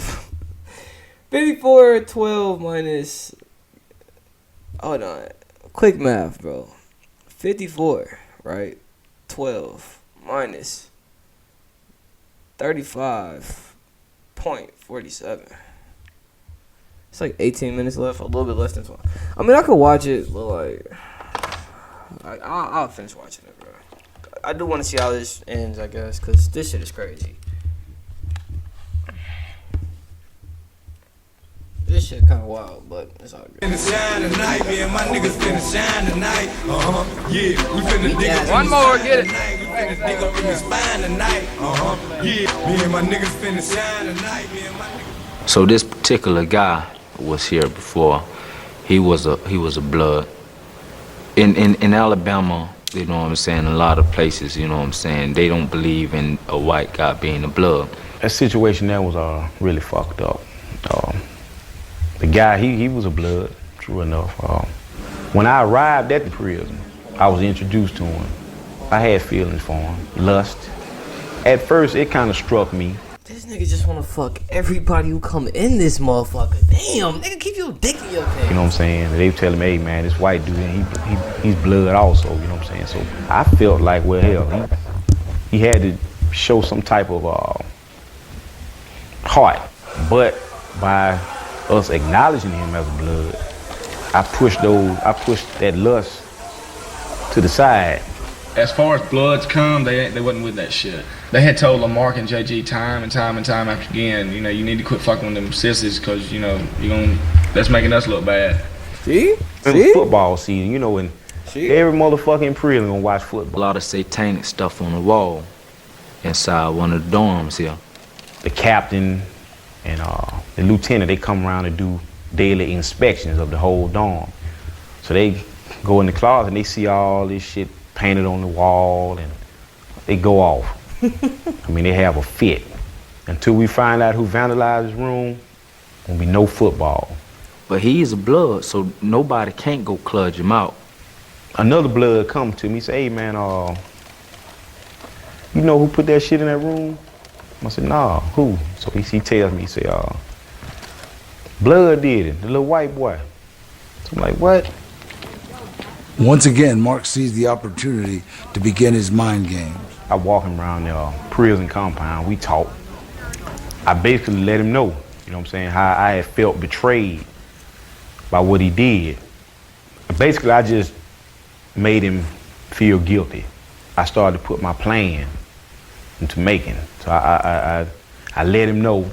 54, 12 minus. Hold on. Quick math, bro. 54, right? 12 minus 35.47. It's like 18 minutes left, a little bit less than 20. I mean, I could watch it, but like, I'll finish watching it, bro. I do want to see how this ends, I guess, because this shit is crazy. This shit kind of wild, but it's all good. Finna shine tonight, me and my niggas finna shine tonight. Yeah, we finna dig up. One more, get it. We finna dig up in the spine tonight. Yeah, me and my niggas finna shine tonight. Me and my niggas. So this particular guy was here before. He was a blood. In Alabama, you know what I'm saying, a lot of places, you know what I'm saying, they don't believe in a white guy being a blood. That situation there was really fucked up. The guy, he was a blood, true enough. When I arrived at the prison, I was introduced to him. I had feelings for him, lust. At first, it kind of struck me. This nigga just want to fuck everybody who come in this motherfucker. Damn, nigga, keep your dick in your pants. You know what I'm saying? They tell him, hey man, this white dude, he's blood also, you know what I'm saying? So I felt like, well, hell, he had to show some type of heart. But by us acknowledging him as a blood, I pushed that lust to the side. As far as bloods come, they wasn't with that shit. They had told Lamarck and JG time and time after again, you know, you need to quit fucking with them sissies because, you know, that's making us look bad. See? See? Football season, you know, and every motherfucking prison gonna watch football. A lot of satanic stuff on the wall inside one of the dorms here. The captain and the lieutenant, they come around to do daily inspections of the whole dorm. So they go in the closet and they see all this shit painted on the wall and they go off. I mean, they have a fit. Until we find out who vandalized his room, won't be no football. But he's a blood, so nobody can't go cludge him out. Another blood come to me, say, hey man, you know who put that shit in that room? I said, nah, who? So he tells me, he say, blood did it, the little white boy. So I'm like, what? Once again, Mark sees the opportunity to begin his mind games. I walk him around the prison compound, we talk. I basically let him know, you know what I'm saying, how I had felt betrayed by what he did. Basically, I just made him feel guilty. I started to put my plan into making. So I let him know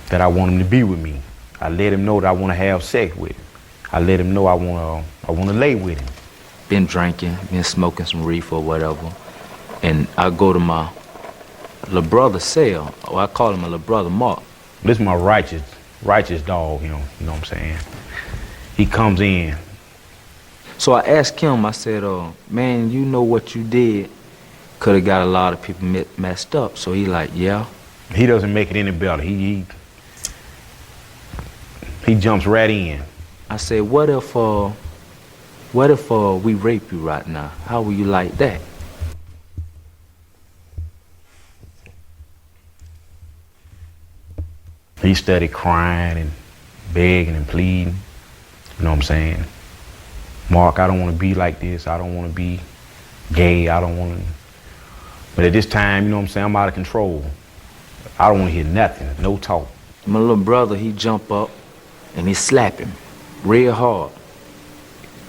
that I want him to be with me. I let him know that I want to have sex with him. I let him know I want to lay with him. Been drinking, been smoking some reefer or whatever, and I go to my little brother's cell, or I call him my little brother Mark. This is my righteous dog, you know what I'm saying? He comes in. So I asked him, I said, man, you know what you did could have got a lot of people messed up. So he like, yeah. He doesn't make it any better. He jumps right in. I said, what if we rape you right now? How will you like that? He started crying and begging and pleading. You know what I'm saying? Mark, I don't want to be like this. I don't want to be gay. I don't want to. But at this time, you know what I'm saying, I'm out of control. I don't want to hear nothing, no talk. My little brother, he jump up and he slap him real hard.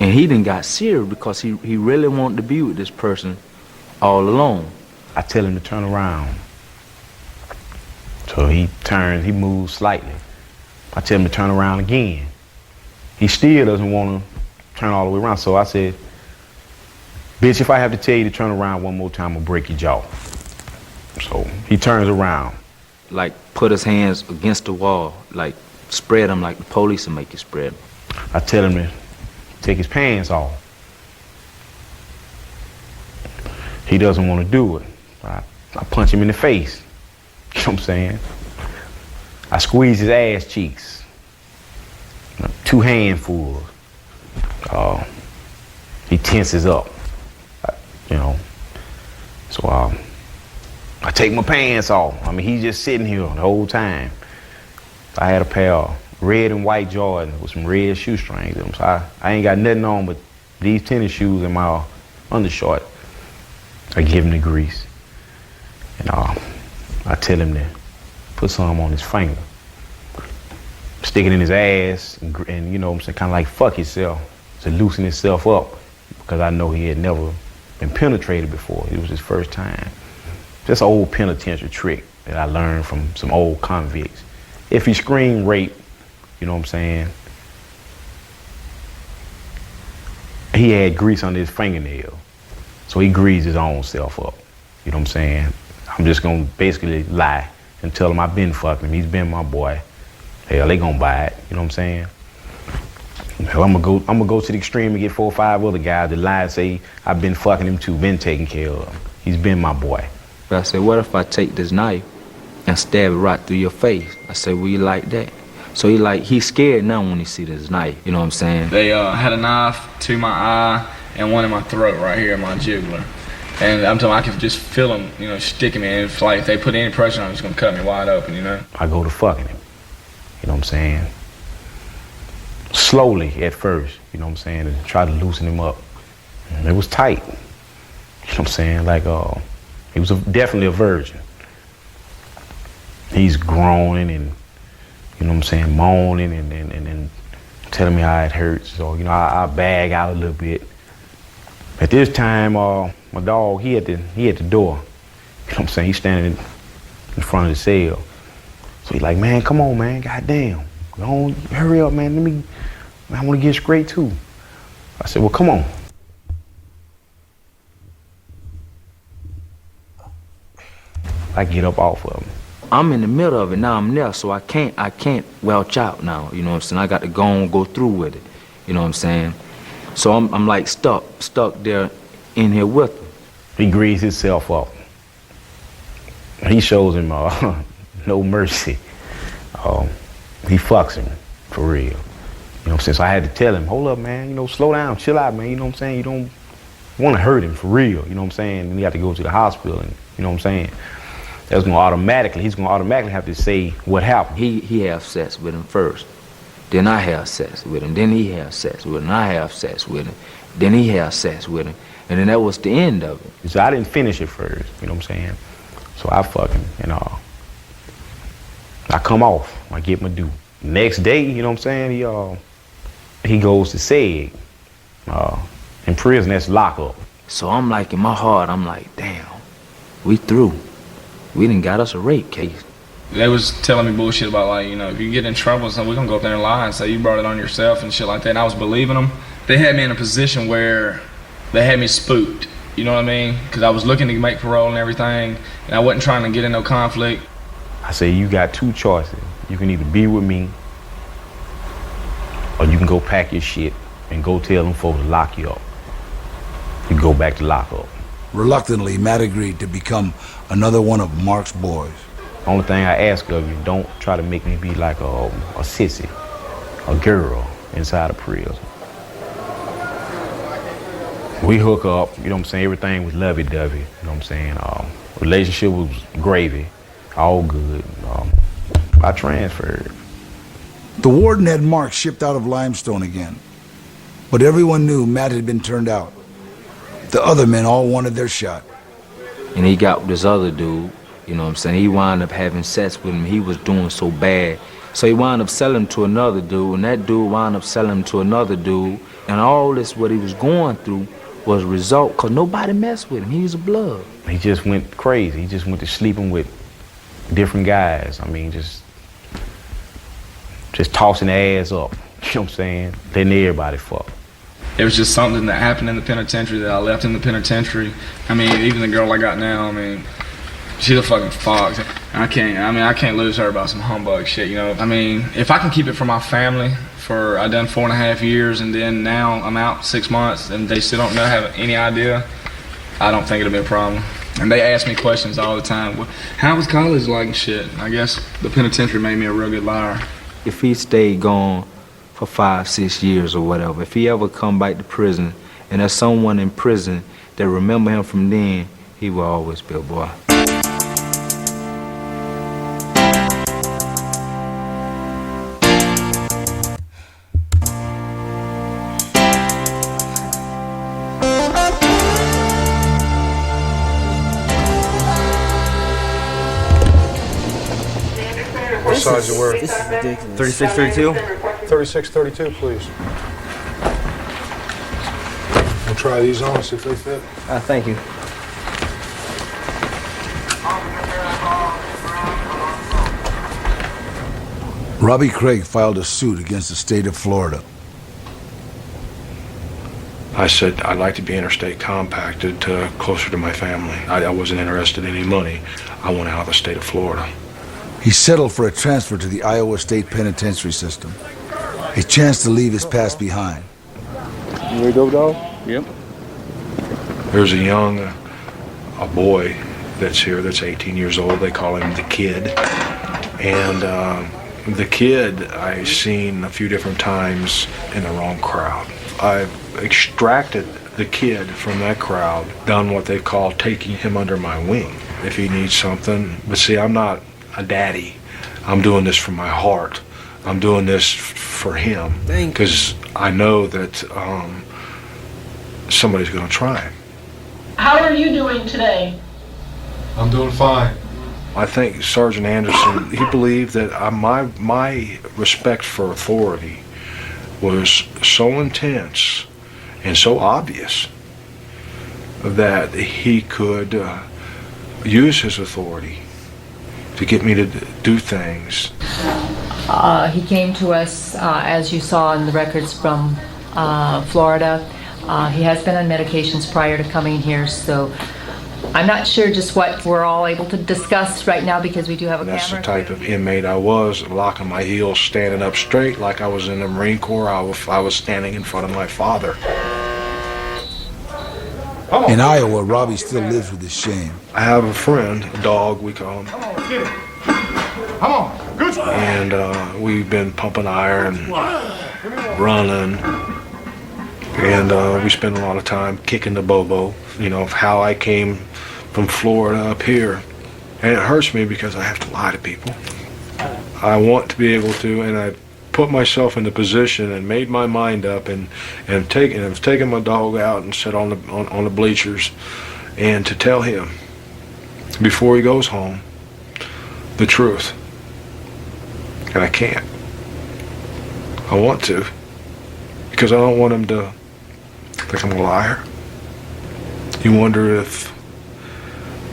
And he done got serious because he really wanted to be with this person all alone. I tell him to turn around. So he turns, he moves slightly. I tell him to turn around again. He still doesn't want to turn all the way around. So I said, bitch, if I have to tell you to turn around one more time, I'll break your jaw. So he turns around. Like put his hands against the wall, like spread them like the police will make you spread them. I tell him to take his pants off. He doesn't want to do it. I punch him in the face. You know what I'm saying? I squeeze his ass cheeks. 2 handfuls. He tenses up. You know. So I take my pants off. I mean, he's just sitting here the whole time. I had a pair of red and white Jordans with some red shoestrings in them. So I ain't got nothing on but these tennis shoes and my undershort. I give him the grease. And I tell him to put some on his finger. stick it in his ass, and you know what I'm saying, kind of like fuck himself, to loosen himself up, because I know he had never been penetrated before. It was his first time. Just an old penitentiary trick that I learned from some old convicts. If he screamed rape, you know what I'm saying, he had grease under his fingernail, so he greased his own self up. You know what I'm saying? I'm just gonna basically lie and tell him I've been fucking him. He's been my boy. Hell, they gonna buy it. You know what I'm saying? Hell, I'm gonna go to the extreme and get 4 or 5 other guys that lie and say I've been fucking him too, been taking care of him. He's been my boy. But I said, what if I take this knife and stab it right through your face? I said, well, you like that? So he's scared now when he see this knife. You know what I'm saying? They had a knife to my eye and one in my throat right here, my jugular. And I'm telling you, I could just feel them, you know, sticking me. And if they put any pressure on it, it's gonna cut me wide open, you know? I go to fucking him. You know what I'm saying? Slowly at first, you know what I'm saying, and try to loosen him up. And it was tight. You know what I'm saying? Like, he was definitely a virgin. He's groaning and, you know what I'm saying, moaning and telling me how it hurts. So, you know, I bag out a little bit. At this time, my dog, he at the door. You know what I'm saying? He's standing in front of the cell. So he's like, man, come on, man, goddamn. Go on, hurry up, man. I want to get straight too. I said, well, come on. I get up off of him. I'm in the middle of it now. I'm there, so I can't welch out now. You know what I'm saying? I got to go through with it. You know what I'm saying? So I'm like stuck there in here with him. He greased himself up. He shows him no mercy. He fucks him for real. You know what I'm saying? So I had to tell him, hold up, man. You know, slow down, chill out, man. You know what I'm saying? You don't want to hurt him for real. You know what I'm saying? And you have to go to the hospital, and you know what I'm saying? He's gonna automatically have to say what happened. He have sex with him first. Then I have sex with him. Then he have sex with him. I have sex with him. Then he have sex with him. And then that was the end of it. So I didn't finish it first, you know what I'm saying? So I fuck him, and I come off. I get my due. Next day, you know what I'm saying, he goes to SEG. In prison, that's lockup. So I'm like, in my heart, I'm like, damn, we through. We done got us a rape case. They was telling me bullshit about, like, you know, if you get in trouble, so we're gonna go up there and lie and say you brought it on yourself and shit like that. And I was believing them. They had me in a position where they had me spooked. You know what I mean? Because I was looking to make parole and everything, and I wasn't trying to get in no conflict. I say, you got 2 choices. You can either be with me, or you can go pack your shit and go tell them folks to lock you up. You go back to lockup. Reluctantly, Matt agreed to become another one of Mark's boys. Only thing I ask of you, don't try to make me be like a sissy, a girl inside a prison. We hook up, you know what I'm saying? Everything was lovey-dovey, you know what I'm saying? Relationship was gravy, all good. I transferred. The warden had Mark shipped out of Limestone again. But everyone knew Matt had been turned out. The other men all wanted their shot. And he got with this other dude, you know what I'm saying? He wound up having sex with him. He was doing so bad. So he wound up selling him to another dude, and that dude wound up selling him to another dude. And all this, what he was going through, was a result, because nobody messed with him. He was a blood. He just went crazy. He just went to sleeping with different guys. I mean, just tossing their ass up. You know what I'm saying? Letting everybody fuck. It was just something that happened in the penitentiary that I left in the penitentiary. I mean, even the girl I got now, I mean, she's a fucking fox. I can't lose her about some humbug shit, you know? I mean, if I can keep it from my family for, I done 4.5 years, and then now I'm out 6 months and they still don't have any idea, I don't think it'll be a problem. And they ask me questions all the time. Well, how was college like and shit? I guess the penitentiary made me a real good liar. If he stayed gone for 5-6 years or whatever, if he ever come back to prison and there's someone in prison that remember him from then, he will always be a boy. size you wear? This is ridiculous. 3632? 3632, please. We'll try these on, see if they fit. Thank you. Robbie Craig filed a suit against the state of Florida. I said I'd like to be interstate compacted closer to my family. I wasn't interested in any money. I want out of the state of Florida. He settled for a transfer to the Iowa State Penitentiary System, a chance to leave his past behind. You ready to go, dog? Yep. There's a boy that's here that's 18 years old. They call him the Kid. And the Kid I've seen a few different times in the wrong crowd. I've extracted the Kid from that crowd, done what they call taking him under my wing if he needs something. But see, I'm not a daddy. I'm doing this from my heart. I'm doing this for him because I know that somebody's going to try him. How are you doing today? I'm doing fine. I think Sergeant Anderson, he believed that my respect for authority was so intense and so obvious that he could use his authority to get me to do things. He came to us, as you saw in the records, from Florida. He has been on medications prior to coming here, so I'm not sure just what we're all able to discuss right now because we do have a camera. That's the type of inmate I was, locking my heels, standing up straight like I was in the Marine Corps. I was standing in front of my father. In Iowa, Robbie still lives with his shame. I have a friend, a dog we call him. Come on, get it. Come on, good. And we've been pumping iron, running, and we spend a lot of time kicking the bobo, you know, of how I came from Florida up here. And it hurts me because I have to lie to people. I want to be able to, and I put myself in the position and made my mind up and have taken my dog out and sit on the bleachers and to tell him before he goes home the truth. And I can't. I want to because I don't want him to think I'm a liar. You wonder if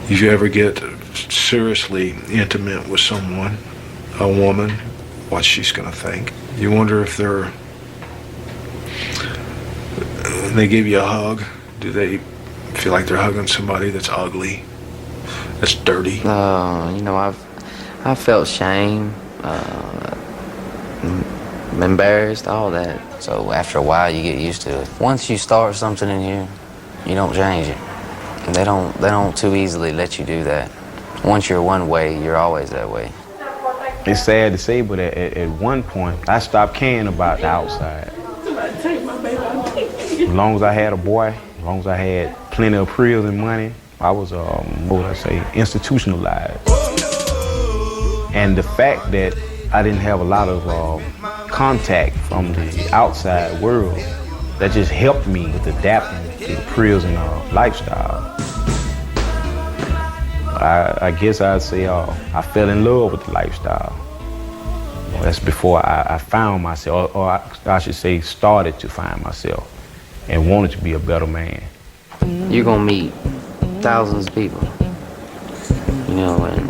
you ever get seriously intimate with someone, a woman, what she's gonna think. You wonder if they give you a hug, do they feel like they're hugging somebody that's ugly, that's dirty? You know, I felt shame, embarrassed, all that. So after a while, you get used to it. Once you start something in here, you don't change it. And they don't too easily let you do that. Once you're one way, you're always that way. It's sad to say, but at one point, I stopped caring about the outside. As long as I had a boy, as long as I had plenty of prison money, I was, institutionalized. And the fact that I didn't have a lot of contact from the outside world, that just helped me with adapting to the prison lifestyle. I guess I'd say I fell in love with the lifestyle. That's before I found myself, or I should say started to find myself and wanted to be a better man. You're gonna meet thousands of people, you know, and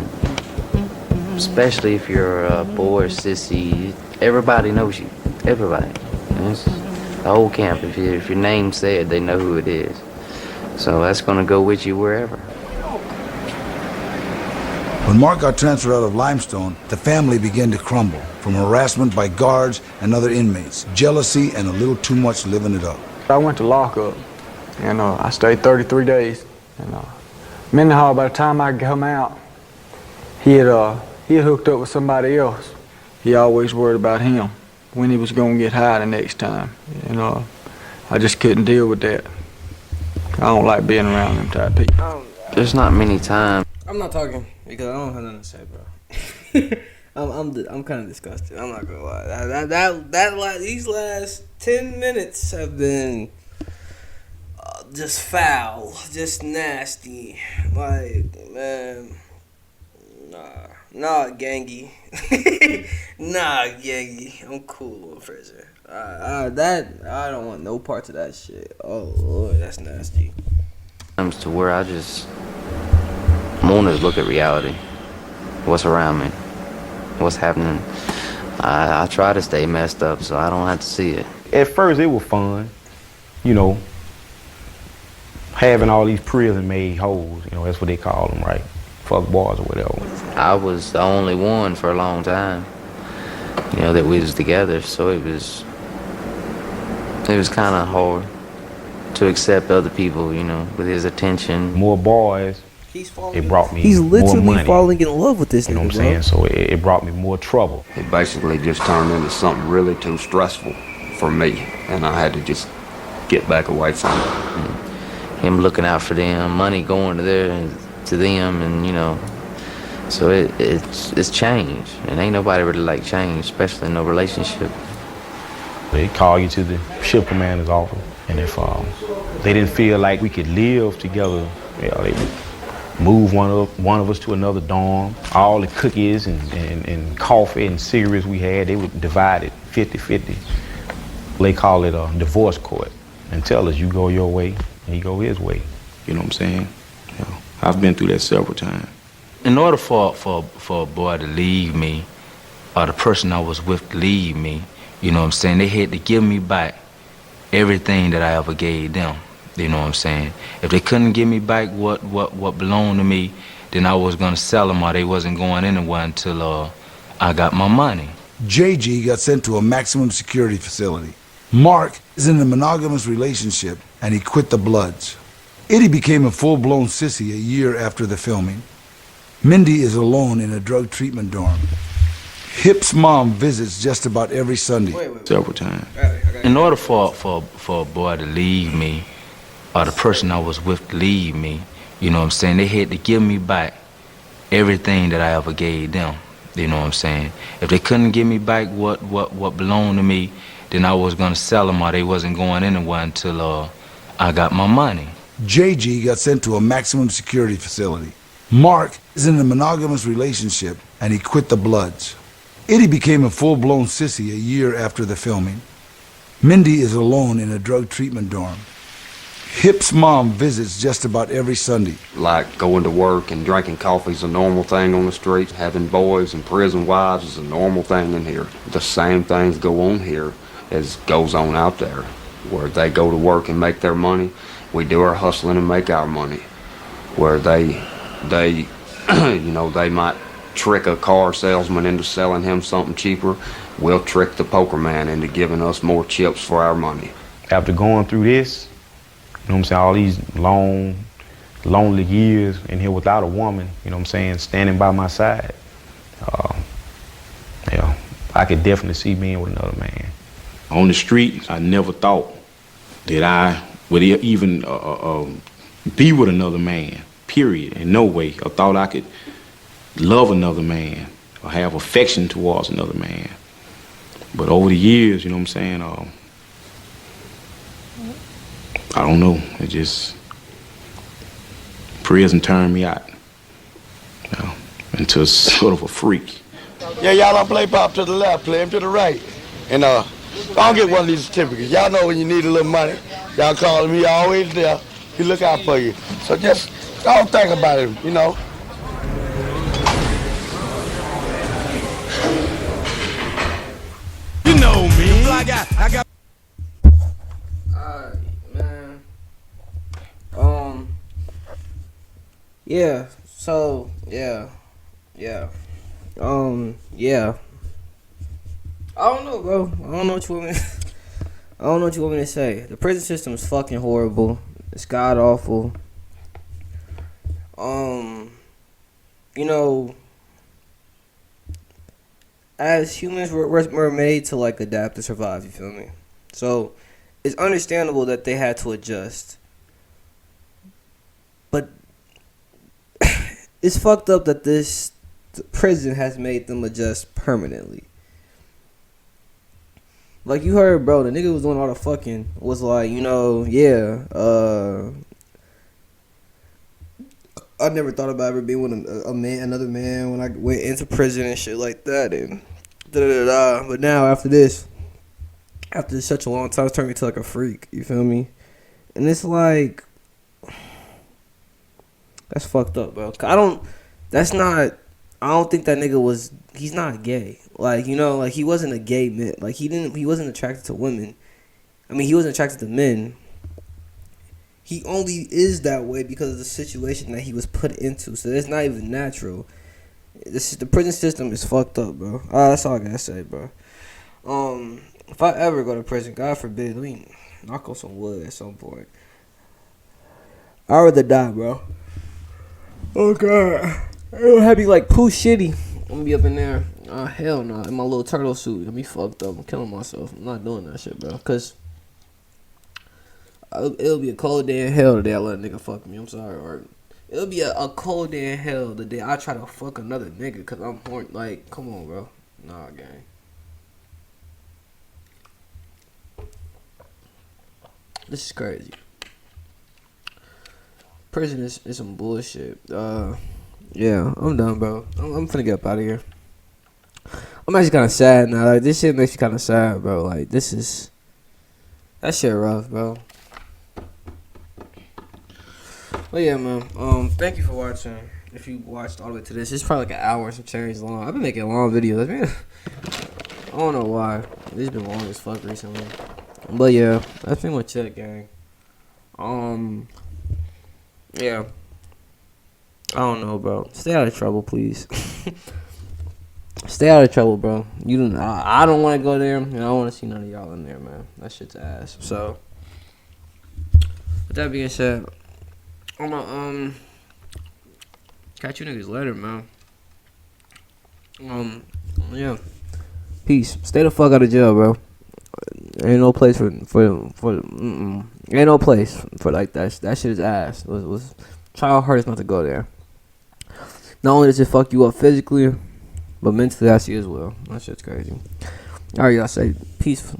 especially if you're a boy or sissy, everybody knows you, everybody. And it's the whole camp, if your name's said, they know who it is. So that's gonna go with you wherever. When Mark got transferred out of Limestone, the family began to crumble from harassment by guards and other inmates, jealousy, and a little too much living it up. I went to lockup, and I stayed 33 days. And Mendenhall, by the time I come out, he had hooked up with somebody else. He always worried about him, when he was going to get high the next time. And I just couldn't deal with that. I don't like being around them type of people. There's not many times. I'm not talking because I don't have nothing to say, bro. I'm kind of disgusted. I'm not gonna lie. These last 10 minutes have been just foul, just nasty. Like, man, nah. gangy. Nah, gangy. I'm cool in prison. That I don't want no parts of that shit. Oh Lord, that's nasty. Comes to where I want to look at reality, what's around me, what's happening. I try to stay messed up so I don't have to see it. At first, it was fun, you know, having all these prison-made hoes, you know, that's what they call them, right? Fuck boys or whatever. I was the only one for a long time, you know, that we was together, so it was kind of hard to accept other people, you know, with his attention. More boys, it brought me He's more literally money. falling in love with this You know what nigga, I'm saying? So it brought me more trouble. It basically just turned into something really too stressful for me, and I had to just get back away from it. Him looking out for them, money going to them, and you know, so it's changed, and ain't nobody really like change, especially in no relationship. They call you to the ship commander's office, and if they didn't feel like we could live together, you know, they move one of us to another dorm. All the cookies and coffee and cigarettes we had, they would divide it 50-50. They call it a divorce court, and tell us you go your way and he go his way. You know what I'm saying? You know, I've been through that several times. In order for a boy to leave me, or the person I was with to leave me, you know what I'm saying, they had to give me back everything that I ever gave them. You know what I'm saying? If they couldn't give me back what belonged to me, then I was gonna sell them, or they wasn't going anywhere until I got my money. JG got sent to a maximum security facility. Mark is in a monogamous relationship, and he quit the Bloods. Eddie became a full-blown sissy a year after the filming. Mindy is alone in a drug treatment dorm. Hip's mom visits just about every Sunday. Several times. In order for a boy to leave me, or the person I was with to leave me, you know what I'm saying, they had to give me back everything that I ever gave them. You know what I'm saying? If they couldn't give me back what belonged to me, then I was gonna sell them, or they wasn't going anywhere until I got my money. JG got sent to a maximum security facility. Mark is in a monogamous relationship, and he quit the Bloods. Eddie became a full-blown sissy a year after the filming. Mindy is alone in a drug treatment dorm. Hip's mom visits just about every Sunday. Like going to work and drinking coffee is a normal thing on the street. Having boys and prison wives is a normal thing in here. The same things go on here as goes on out there. Where they go to work and make their money, we do our hustling and make our money. Where they you know, they might trick a car salesman into selling him something cheaper. We'll trick the poker man into giving us more chips for our money. After going through this, you know what I'm saying, all these long, lonely years in here without a woman, you know what I'm saying, standing by my side, yeah, I could definitely see being with another man. On the street, I never thought that I would even be with another man, period, in no way. I thought I could love another man or have affection towards another man. But over the years, you know what I'm saying, I don't know, it just, prison turned me out, you know, into sort of a freak. Yeah, y'all don't play pop to the left, play him to the right. And don't get one of these certificates. Y'all know when you need a little money, y'all call him, he always there. He look out for you. So just don't think about him, you know. You know me. I got Alright, man. Yeah, so, yeah. Yeah. I don't know, bro. I don't know what you want me I don't know what you want me to say. The prison system is fucking horrible. It's god awful. You know, as humans, we're made to like adapt to survive. You feel me? So it's understandable that they had to adjust, but it's fucked up that this prison has made them adjust permanently. Like you heard, bro, the nigga was doing all the fucking was like, you know, yeah, I never thought about ever being with a man, another man when I went into prison and shit like that, and da-da-da-da. But now after such a long time, it's turned me to like a freak. You feel me? And it's like, that's fucked up, bro. I don't think that nigga was. He's not gay. Like, you know, like he wasn't a gay man. Like he wasn't attracted to women. I mean, he wasn't attracted to men. He only is that way because of the situation that he was put into. So it's not even natural. The prison system is fucked up, bro. That's all I gotta say, bro. If I ever go to prison, God forbid, let me knock on some wood at some point. I'd rather die, bro. Oh God, it'll have me like poo shitty. I'm gonna be up in there. Hell no, in my little turtle suit. Gonna be fucked up. I'm killing myself. I'm not doing that shit, bro. Cause it'll be a cold day in hell the day I let a nigga fuck me. I'm sorry, or it'll be a cold day in hell the day I try to fuck another nigga cause I'm horny. Like, come on, bro. Nah, gang. This is crazy. Prison is some bullshit. Yeah, I'm done, bro. I'm finna get up out of here. I'm actually kind of sad now. Like, this shit makes me kind of sad, bro. Like, that shit rough, bro. But yeah, man. Thank you for watching. If you watched all the way to this, it's probably like an hour and some change long. I've been making long videos. I don't know why. This been long as fuck recently. But yeah, that's pretty much it, gang. Yeah. I don't know, bro. Stay out of trouble, please. Stay out of trouble, bro. I don't want to go there, and I don't want to see none of y'all in there, man. That shit's ass. So, with that being said, I'm gonna catch you niggas later, man. Yeah. Peace. Stay the fuck out of jail, bro. Ain't no place for ain't no place for like that. That shit is ass. Try our hardest not to go there. Not only does it fuck you up physically, but mentally I see as well. That shit's crazy. Alright, y'all say peace.